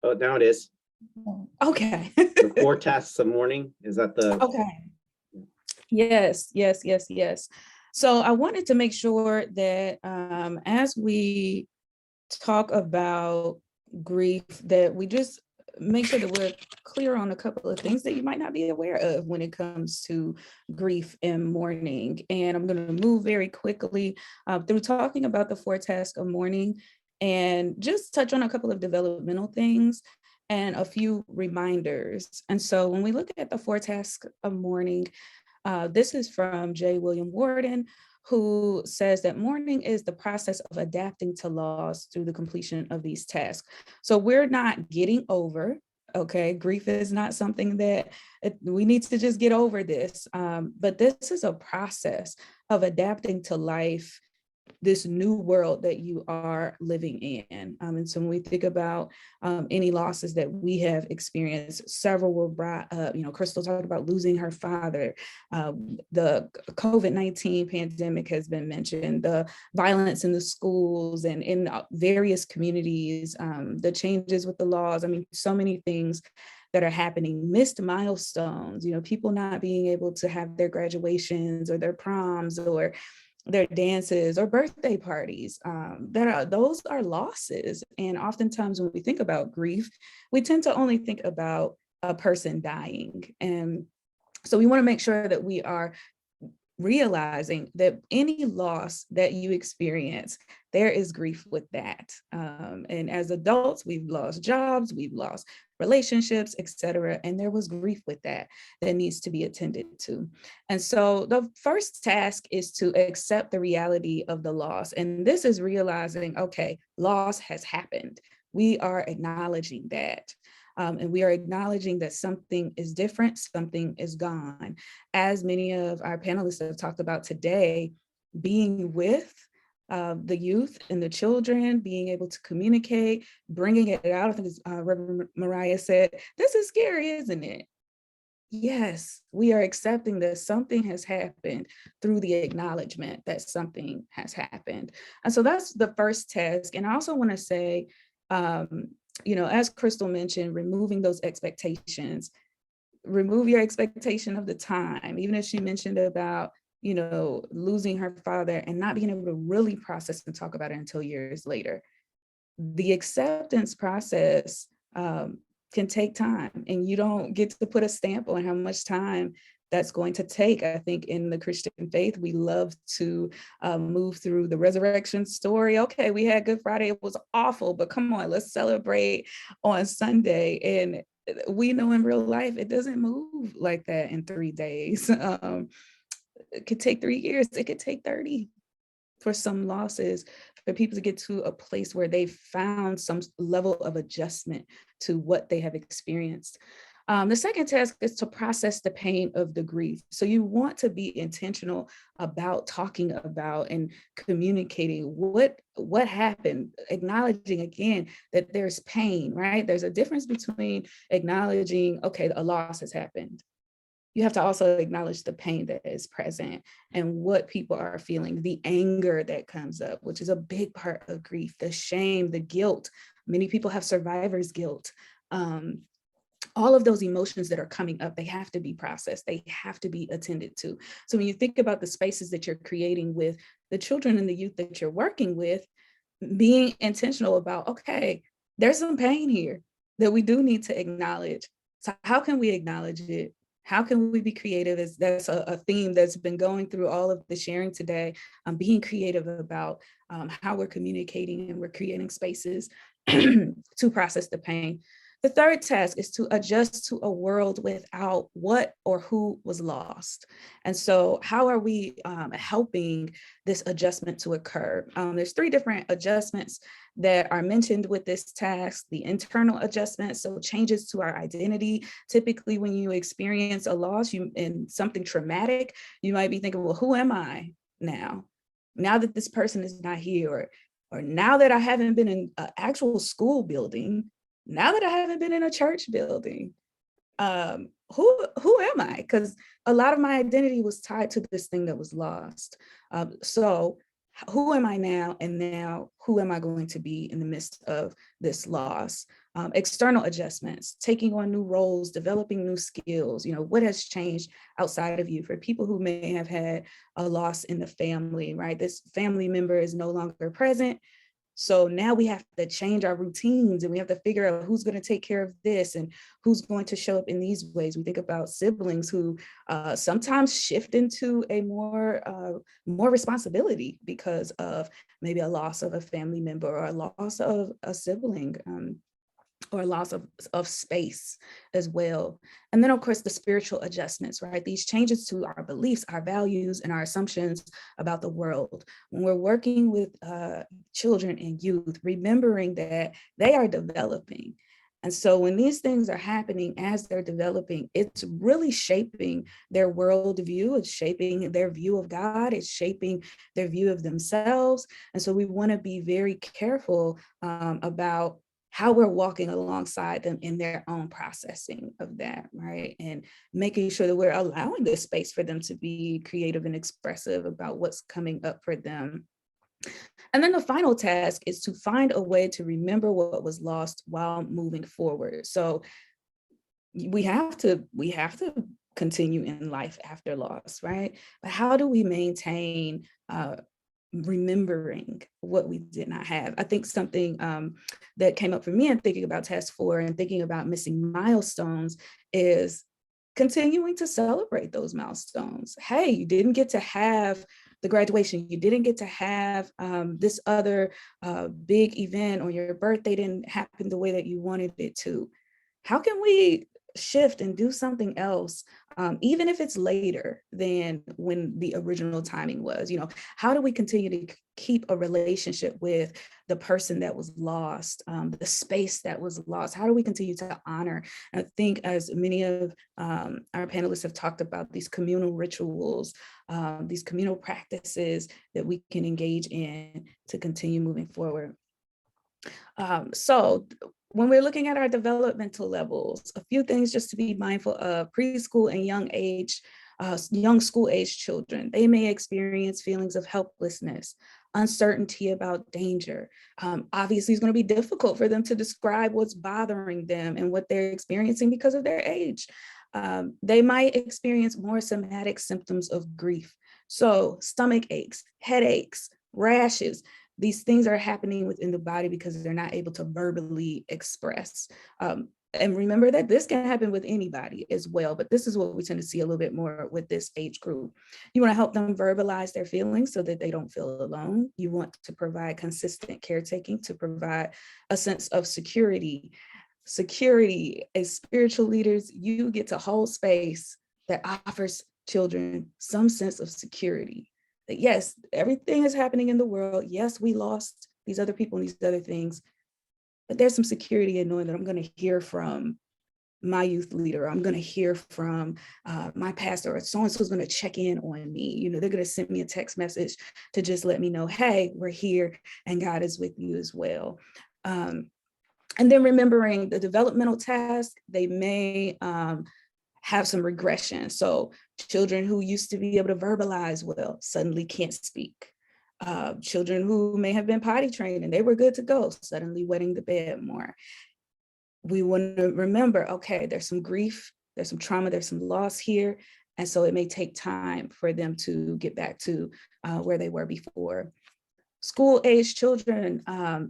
Oh, now it is. Okay. The 4 tasks of mourning, is that the? Okay. Yes. So I wanted to make sure that as we talk about grief, that we just make sure that we're clear on a couple of things that you might not be aware of when it comes to grief and mourning. And I'm going to move very quickly through talking about the 4 tasks of mourning and just touch on a couple of developmental things and a few reminders. And so when we look at the 4 tasks of mourning, this is from J. William Worden, who says that mourning is the process of adapting to loss through the completion of these tasks. So we're not getting over, okay? Grief is not something that we need to just get over this, but this is a process of adapting to life, this new world that you are living in. And so when we think about any losses that we have experienced, several were brought up. Crystal talked about losing her father. The COVID-19 pandemic has been mentioned, the violence in the schools and in various communities, the changes with the laws. I mean, so many things that are happening, missed milestones, people not being able to have their graduations or their proms or their dances or birthday parties. Those are losses. And oftentimes when we think about grief, we tend to only think about a person dying. And so we want to make sure that we are realizing that any loss that you experience, there is grief with that. And as adults, we've lost jobs, we've lost relationships, etc. And there was grief with that needs to be attended to. And so the first task is to accept the reality of the loss. And this is realizing, okay, loss has happened. We are acknowledging that. And we are acknowledging that something is different, something is gone. As many of our panelists have talked about today, being with the youth and the children, being able to communicate, bringing it out. I think Reverend Mariah said, this is scary, isn't it? Yes, we are accepting that something has happened through the acknowledgement that something has happened. And so that's the first task. And I also want to say, as Crystal mentioned, removing those expectations, remove your expectation of the time, even if she mentioned about, losing her father and not being able to really process and talk about it until years later. The acceptance process can take time, and you don't get to put a stamp on how much time that's going to take. I think in the Christian faith, we love to move through the resurrection story. Okay, we had Good Friday, it was awful, but come on, let's celebrate on Sunday. And we know in real life, it doesn't move like that in 3 days. It could take 3 years, it could take 30 for some losses, for people to get to a place where they found some level of adjustment to what they have experienced. The second task is to process the pain of the grief. So you want to be intentional about talking about and communicating what happened, acknowledging again that there's pain, right? There's a difference between acknowledging, okay, a loss has happened. You have to also acknowledge the pain that is present and what people are feeling, the anger that comes up, which is a big part of grief, the shame, the guilt. Many people have survivor's guilt. All of those emotions that are coming up, they have to be processed. They have to be attended to. So when you think about the spaces that you're creating with the children and the youth that you're working with, being intentional about, okay, there's some pain here that we do need to acknowledge. So how can we acknowledge it? How can we be creative? That's a theme that's been going through all of the sharing today. Being creative about how we're communicating and we're creating spaces to process the pain. The third task is to adjust to a world without what or who was lost. And so how are we helping this adjustment to occur? There's 3 different adjustments that are mentioned with this task. The internal adjustment, so changes to our identity. Typically, when you experience a loss and something traumatic, you might be thinking, well, who am I now? Now that this person is not here, or now that I haven't been in an actual school building, now that I haven't been in a church building, who am I? Because a lot of my identity was tied to this thing that was lost. So who am I now? And now who am I going to be in the midst of this loss? External adjustments, taking on new roles, developing new skills, what has changed outside of you for people who may have had a loss in the family, right? This family member is no longer present. So now we have to change our routines and we have to figure out who's going to take care of this and who's going to show up in these ways. We think about siblings who sometimes shift into a more responsibility because of maybe a loss of a family member or a loss of a sibling. Or loss of space as well. And then of course, the spiritual adjustments, right? These changes to our beliefs, our values, and our assumptions about the world. When we're working with children and youth, remembering that they are developing. And so when these things are happening as they're developing, it's really shaping their worldview, it's shaping their view of God, it's shaping their view of themselves. And so we want to be very careful about how we're walking alongside them in their own processing of that, right? And making sure that we're allowing the space for them to be creative and expressive about what's coming up for them. And then the final task is to find a way to remember what was lost while moving forward. So we have to continue in life after loss, right? But how do we maintain remembering what we did not have? I think something that came up for me in thinking about task 4 and thinking about missing milestones is continuing to celebrate those milestones. Hey, you didn't get to have the graduation, you didn't get to have this other big event, or your birthday didn't happen the way that you wanted it to. How can we shift and do something else, even if it's later than when the original timing was? How do we continue to keep a relationship with the person that was lost, the space that was lost? How do we continue to honor? I think, as many of our panelists have talked about, these communal rituals, these communal practices that we can engage in to continue moving forward. So when we're looking at our developmental levels, a few things just to be mindful of: preschool and young school age children. They may experience feelings of helplessness, uncertainty about danger. Obviously, it's going to be difficult for them to describe what's bothering them and what they're experiencing because of their age. They might experience more somatic symptoms of grief. So stomach aches, headaches, rashes. These things are happening within the body because they're not able to verbally express. And remember that this can happen with anybody as well, but this is what we tend to see a little bit more with this age group. You want to help them verbalize their feelings so that they don't feel alone. You want to provide consistent caretaking to provide a sense of security. Security, as spiritual leaders, you get to hold space that offers children some sense of security. That yes, everything is happening in the world. Yes, we lost these other people and these other things, but there's some security in knowing that I'm going to hear from my youth leader. I'm going to hear from my pastor, or so-and-so is going to check in on me. You know, they're going to send me a text message to just let me know, hey, we're here and God is with you as well. And then remembering the developmental task, they may have some regression. So children who used to be able to verbalize well suddenly can't speak. Children who may have been potty trained and they were good to go, suddenly wetting the bed more. We want to remember, okay, there's some grief, there's some trauma, there's some loss here. And so it may take time for them to get back to where they were before. School-age children,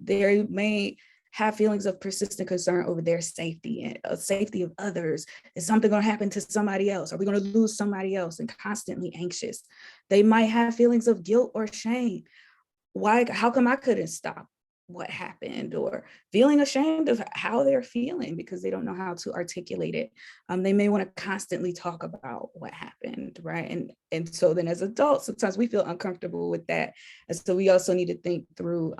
they may have feelings of persistent concern over their safety and safety of others. Is something going to happen to somebody else? Are we going to lose somebody else? And constantly anxious. They might have feelings of guilt or shame. How come I couldn't stop what happened, or feeling ashamed of how they're feeling because they don't know how to articulate it. They may want to constantly talk about what happened, right? And so then as adults, sometimes we feel uncomfortable with that. And so we also need to think through,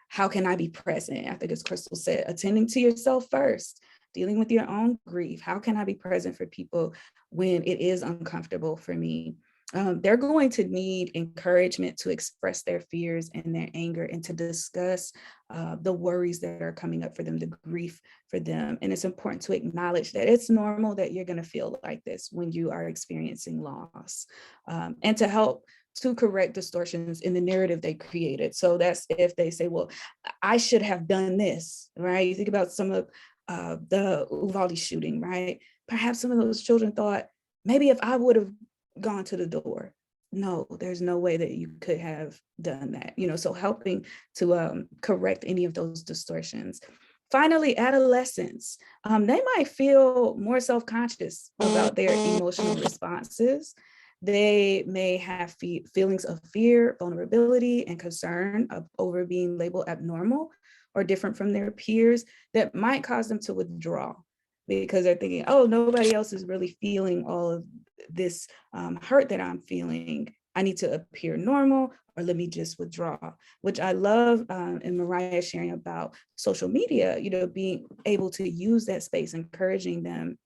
how can I be present? I think as Crystal said, attending to yourself first, dealing with your own grief. How can I be present for people when it is uncomfortable for me? They're going to need encouragement to express their fears and their anger and to discuss the worries that are coming up for them, the grief for them. And it's important to acknowledge that it's normal that you're going to feel like this when you are experiencing loss, and to help to correct distortions in the narrative they created. So that's if they say, well, I should have done this, right? You think about some of the Uvalde shooting, right? Perhaps some of those children thought, maybe if I would have gone to the door. No, there's no way that you could have done that. You know, so helping to correct any of those distortions. Finally, adolescents, they might feel more self-conscious about their emotional responses. They may have feelings of fear, vulnerability, and concern over being labeled abnormal or different from their peers that might cause them to withdraw because they're thinking, oh, nobody else is really feeling all of this hurt that I'm feeling. I need to appear normal, or let me just withdraw, which I love in Mariah sharing about social media, you know, being able to use that space, encouraging them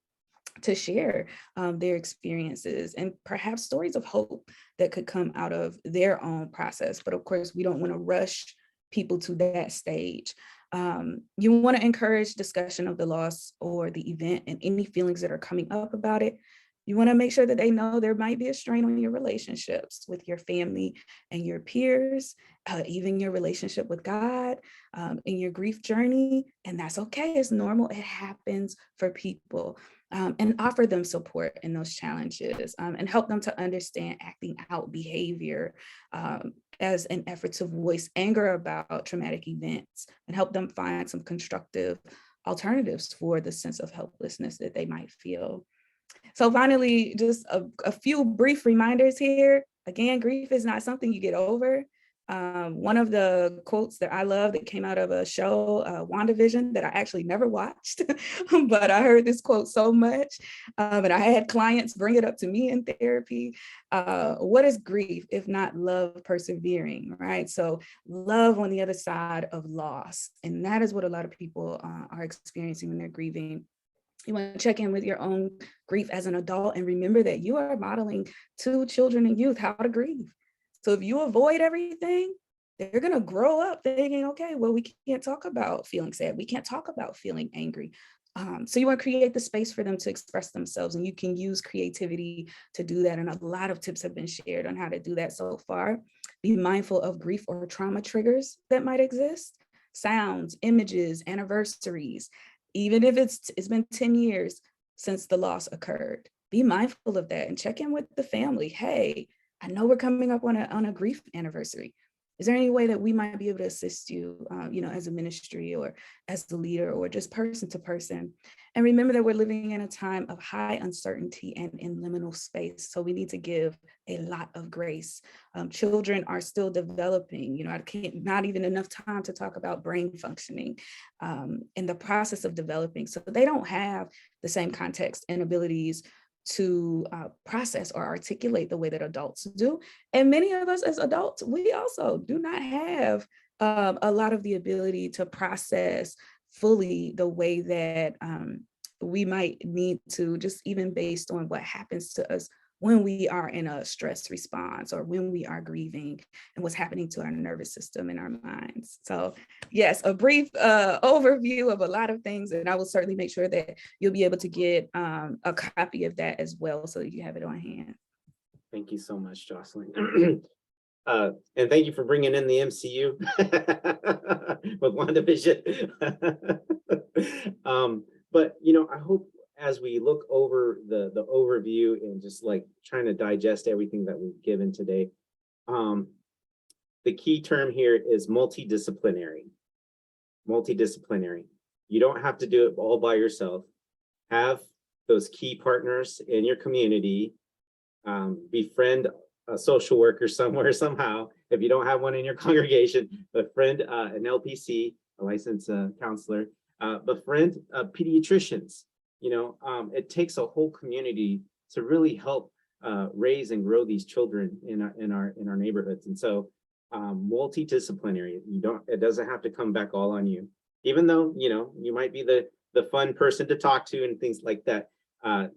to share their experiences and perhaps stories of hope that could come out of their own process. But of course, we don't want to rush people to that stage. You want to encourage discussion of the loss or the event and any feelings that are coming up about it. You want to make sure that they know there might be a strain on your relationships with your family and your peers, even your relationship with God in your grief journey. And that's okay. It's normal. It happens for people. And offer them support in those challenges and help them to understand acting out behavior as an effort to voice anger about traumatic events and help them find some constructive alternatives for the sense of helplessness that they might feel. So finally, just a few brief reminders here. Again, grief is not something you get over. One of the quotes that I love that came out of a show, WandaVision, that I actually never watched, but I heard this quote so much, and I had clients bring it up to me in therapy. What is grief if not love persevering, right? So love on the other side of loss. And that is what a lot of people are experiencing when they're grieving. You want to check in with your own grief as an adult and remember that you are modeling to children and youth how to grieve. So if you avoid everything, they're going to grow up thinking, okay, well, we can't talk about feeling sad. We can't talk about feeling angry. So you want to create the space for them to express themselves, and you can use creativity to do that. And a lot of tips have been shared on how to do that so far. Be mindful of grief or trauma triggers that might exist. Sounds, images, anniversaries. Even if it's been 10 years since the loss occurred, be mindful of that and check in with the family. Hey, I know we're coming up on a grief anniversary. Is there any way that we might be able to assist you, you know, as a ministry or as the leader or just person to person? And remember that we're living in a time of high uncertainty and in liminal space. So we need to give a lot of grace. Children are still developing, you know, not even enough time to talk about brain functioning in the process of developing. So they don't have the same context and abilities to process or articulate the way that adults do. And many of us as adults, we also do not have a lot of the ability to process fully the way that we might need to, just even based on what happens to us when we are in a stress response or when we are grieving and what's happening to our nervous system and our minds. So yes, a brief overview of a lot of things, and I will certainly make sure that you'll be able to get a copy of that as well so that you have it on hand. Thank you so much, Jocelyn. And thank you for bringing in the MCU with WandaVision. But, you know, I hope as we look over the overview and just like trying to digest everything that we've given today, the key term here is multidisciplinary. Multidisciplinary. You don't have to do it all by yourself. Have those key partners in your community. Befriend a social worker somewhere, somehow. If you don't have one in your congregation, befriend an LPC, a licensed counselor, befriend pediatricians. You know, it takes a whole community to really help raise and grow these children in our neighborhoods. And so multidisciplinary, it doesn't have to come back all on you, even though, you know, you might be the fun person to talk to and things like that.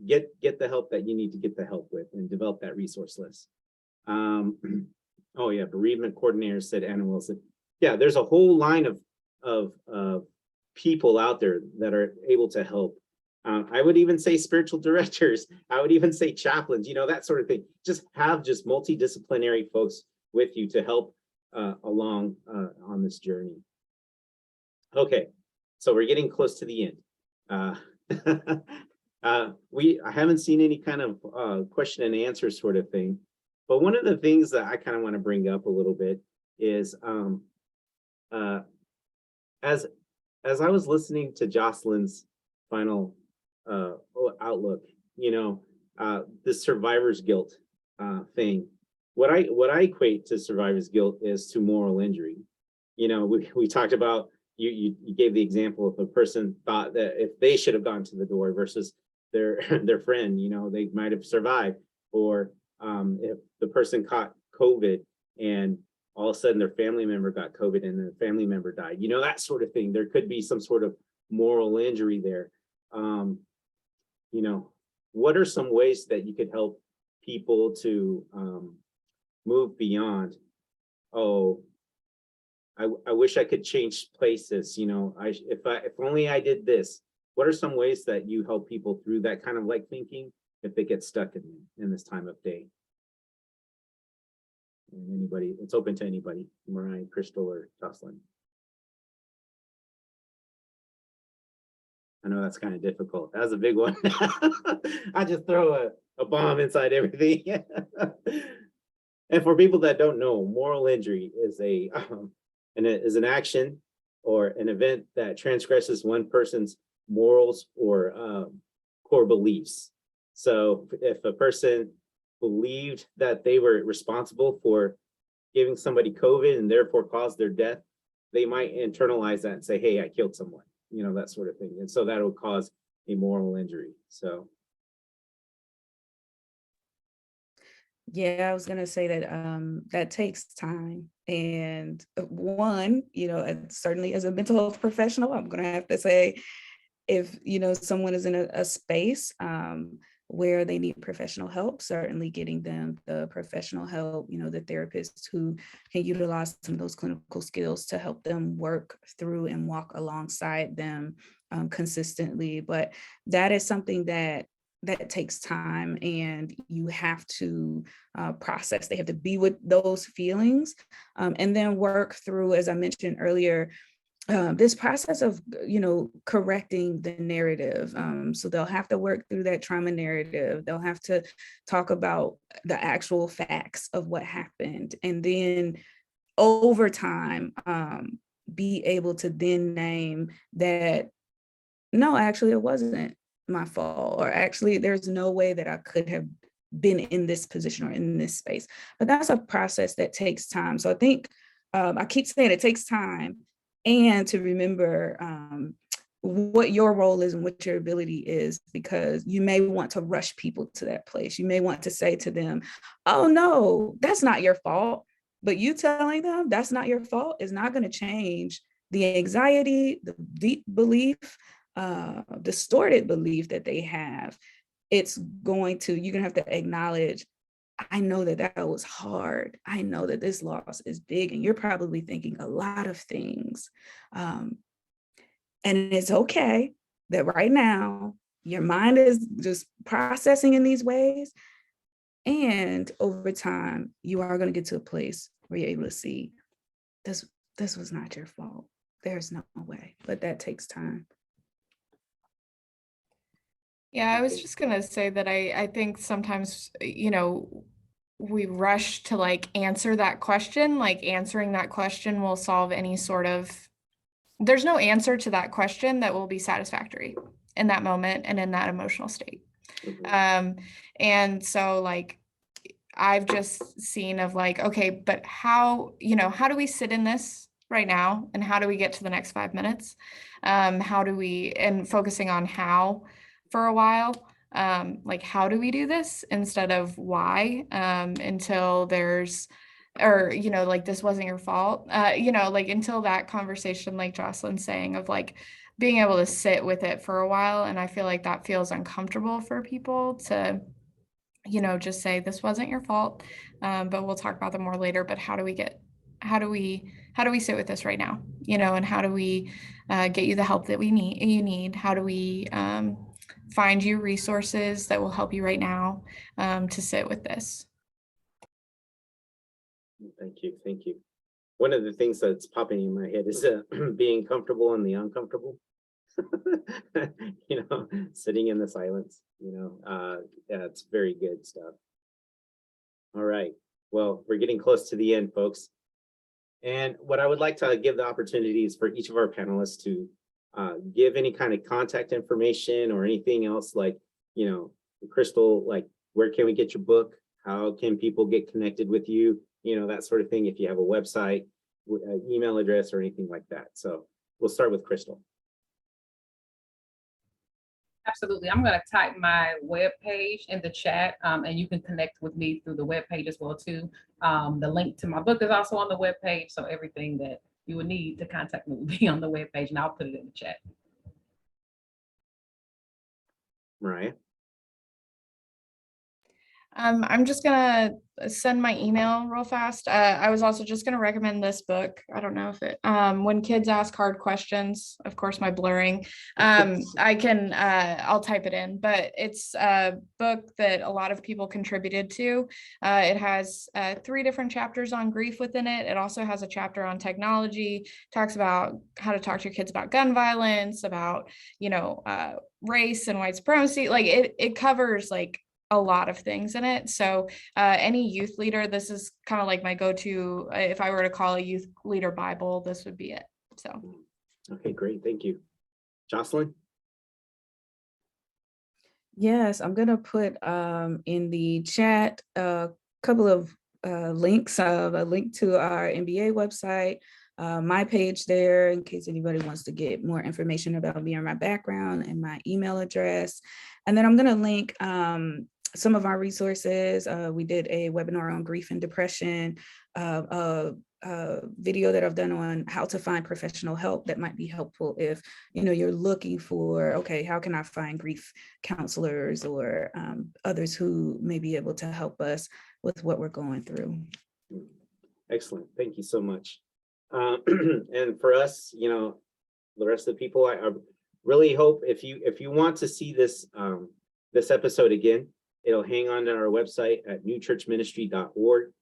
Get the help that you need to get the help with, and develop that resource list. Oh yeah, bereavement coordinators, said Anna Wilson. Yeah, there's a whole line of people out there that are able to help. I would even say spiritual directors. I would even say chaplains, you know, that sort of thing. Just have multidisciplinary folks with you to help along on this journey. Okay, so we're getting close to the end. I haven't seen any kind of question and answer sort of thing, but one of the things that I kind of want to bring up a little bit is as I was listening to Jocelyn's final outlook, you know, the survivor's guilt thing. What I equate to survivor's guilt is to moral injury. You know, we talked about, you gave the example of a person thought that if they should have gone to the door versus their friend, you know, they might have survived. Or if the person caught COVID and all of a sudden their family member got COVID and their family member died, you know, that sort of thing. There could be some sort of moral injury there. You know, what are some ways that you could help people to move beyond, oh, I wish I could change places, you know, if only I did this. What are some ways that you help people through that kind of like thinking if they get stuck in this time of day? And anybody, it's open to anybody, Mariah, Crystal, or Jocelyn. I know that's kind of difficult. That's a big one. I just throw a bomb inside everything. And for people that don't know, moral injury is an action or an event that transgresses one person's morals or core beliefs. So if a person believed that they were responsible for giving somebody COVID and therefore caused their death, they might internalize that and say, hey, I killed someone, you know, that sort of thing. And so that will cause a moral injury. So. Yeah, I was gonna say that that takes time. And one, you know, certainly as a mental health professional, I'm gonna have to say, if, you know, someone is in a space where they need professional help, certainly getting them the professional help, you know, the therapists who can utilize some of those clinical skills to help them work through and walk alongside them consistently. But that is something that takes time, and you have to process. They have to be with those feelings and then work through, as I mentioned earlier, this process of, you know, correcting the narrative. So they'll have to work through that trauma narrative. They'll have to talk about the actual facts of what happened. And then over time, be able to then name that, no, actually, it wasn't my fault, or actually, there's no way that I could have been in this position or in this space. But that's a process that takes time. So I think I keep saying it takes time, and to remember what your role is and what your ability is, because you may want to rush people to that place. You may want to say to them, oh no, that's not your fault. But you telling them that's not your fault is not going to change the anxiety, the deep belief distorted belief that they have, you're gonna have to acknowledge, I know that that was hard. I know that this loss is big, and you're probably thinking a lot of things. And it's okay that right now your mind is just processing in these ways. And over time, you are going to get to a place where you're able to see this was not your fault. There's no way, but that takes time. Yeah, I was just gonna say that I think sometimes, we rush to like answer that question, like answering that question will solve any sort of, there's no answer to that question that will be satisfactory in that moment and in that emotional state. And so like, I've just seen of like, okay, but how do we sit in this right now? And how do we get to the next 5 minutes? And focusing on how for a while, like, how do we do this instead of why, until there's, or, like, this wasn't your fault, like until that conversation, like Jocelyn's saying, of like being able to sit with it for a while. And I feel like that feels uncomfortable for people to, just say this wasn't your fault, but we'll talk about them more later. But how do we sit with this right now, and how do we get you the help that you need? How do we find you resources that will help you right now to sit with this? Thank you. One of the things that's popping in my head is being comfortable in the uncomfortable. Sitting in the silence, yeah, it's very good stuff. All right, well, we're getting close to the end, folks. And what I would like to give the opportunities for each of our panelists to give any kind of contact information or anything else, like, Crystal, like, where can we get your book? How can people get connected with you? That sort of thing. If you have a website, email address, or anything like that. So we'll start with Crystal. Absolutely. I'm going to type my webpage in the chat, and you can connect with me through the webpage as well too. The link to my book is also on the webpage, so everything that you would need to contact me will be on the webpage, and I'll put it in the chat. Mariah? I'm just gonna send my email real fast. I was also just gonna recommend this book. I don't know if it, When Kids Ask Hard Questions, of course, my blurring. I'll type it in, but it's a book that a lot of people contributed to. It has 3 different chapters on grief within it. It also has a chapter on technology, talks about how to talk to your kids about gun violence, about, race and white supremacy. Like it covers like a lot of things in it. So any youth leader, this is kind of like my go-to. If I were to call a youth leader Bible, this would be it. So okay, great, thank you. Jocelyn? Yes, I'm gonna put in the chat a couple of links, a link to our MBA website, my page there, in case anybody wants to get more information about me or my background, and my email address. And then I'm gonna link some of our resources. We did a webinar on grief and depression, a video that I've done on how to find professional help that might be helpful if you're looking for, okay, how can I find grief counselors or others who may be able to help us with what we're going through. Excellent, thank you so much. And for us, the rest of the people, I really hope if you want to see this this episode again, it'll hang on to our website at newchurchministry.org.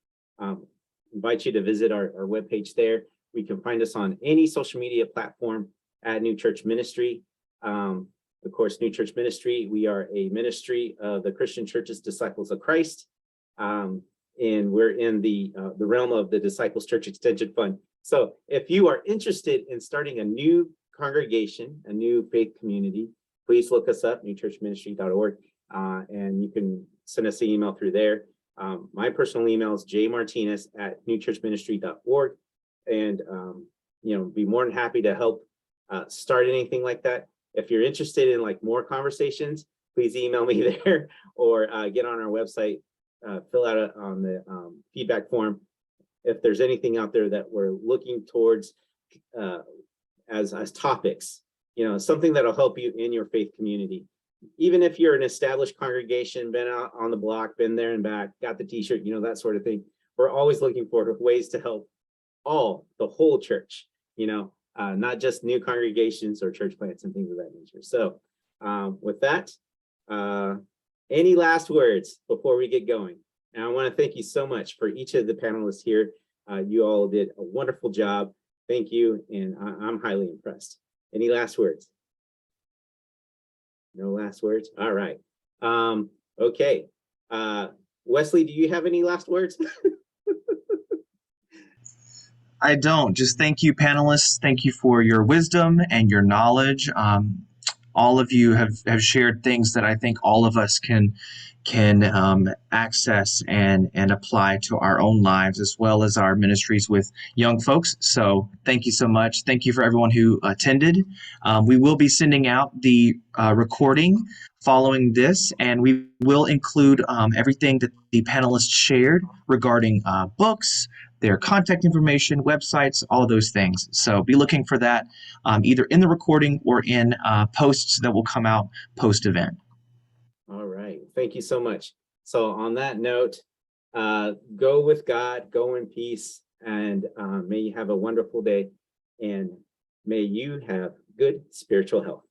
Invite you to visit our webpage there. We can find us on any social media platform at New Church Ministry. Of course, New Church Ministry, we are a ministry of the Christian Church's Disciples of Christ. And we're in the realm of the Disciples Church Extension Fund. So if you are interested in starting a new congregation, a new faith community, please look us up, newchurchministry.org. And you can send us an email through there. My personal email is jmartinez@newchurchministry.org, and be more than happy to help start anything like that. If you're interested in like more conversations, please email me there, or get on our website, fill out on the feedback form. If there's anything out there that we're looking towards as topics, something that'll help you in your faith community. Even if you're an established congregation, been out on the block, been there and back, got the t-shirt, that sort of thing. We're always looking for ways to help the whole church, not just new congregations or church plants and things of that nature. So with that, any last words before we get going? And I want to thank you so much for each of the panelists here. You all did a wonderful job. Thank you. And I'm highly impressed. Any last words? No last words? All right. Okay. Wesley, do you have any last words? I don't. Just thank you, panelists. Thank you for your wisdom and your knowledge. All of you have shared things that I think all of us can access and apply to our own lives, as well as our ministries with young folks. So thank you so much. Thank you for everyone who attended. We will be sending out the recording following this, and we will include everything that the panelists shared regarding books, their contact information, websites, all of those things. So be looking for that either in the recording or in posts that will come out post-event. All right. Thank you so much. So on that note, go with God, go in peace, and may you have a wonderful day, and may you have good spiritual health.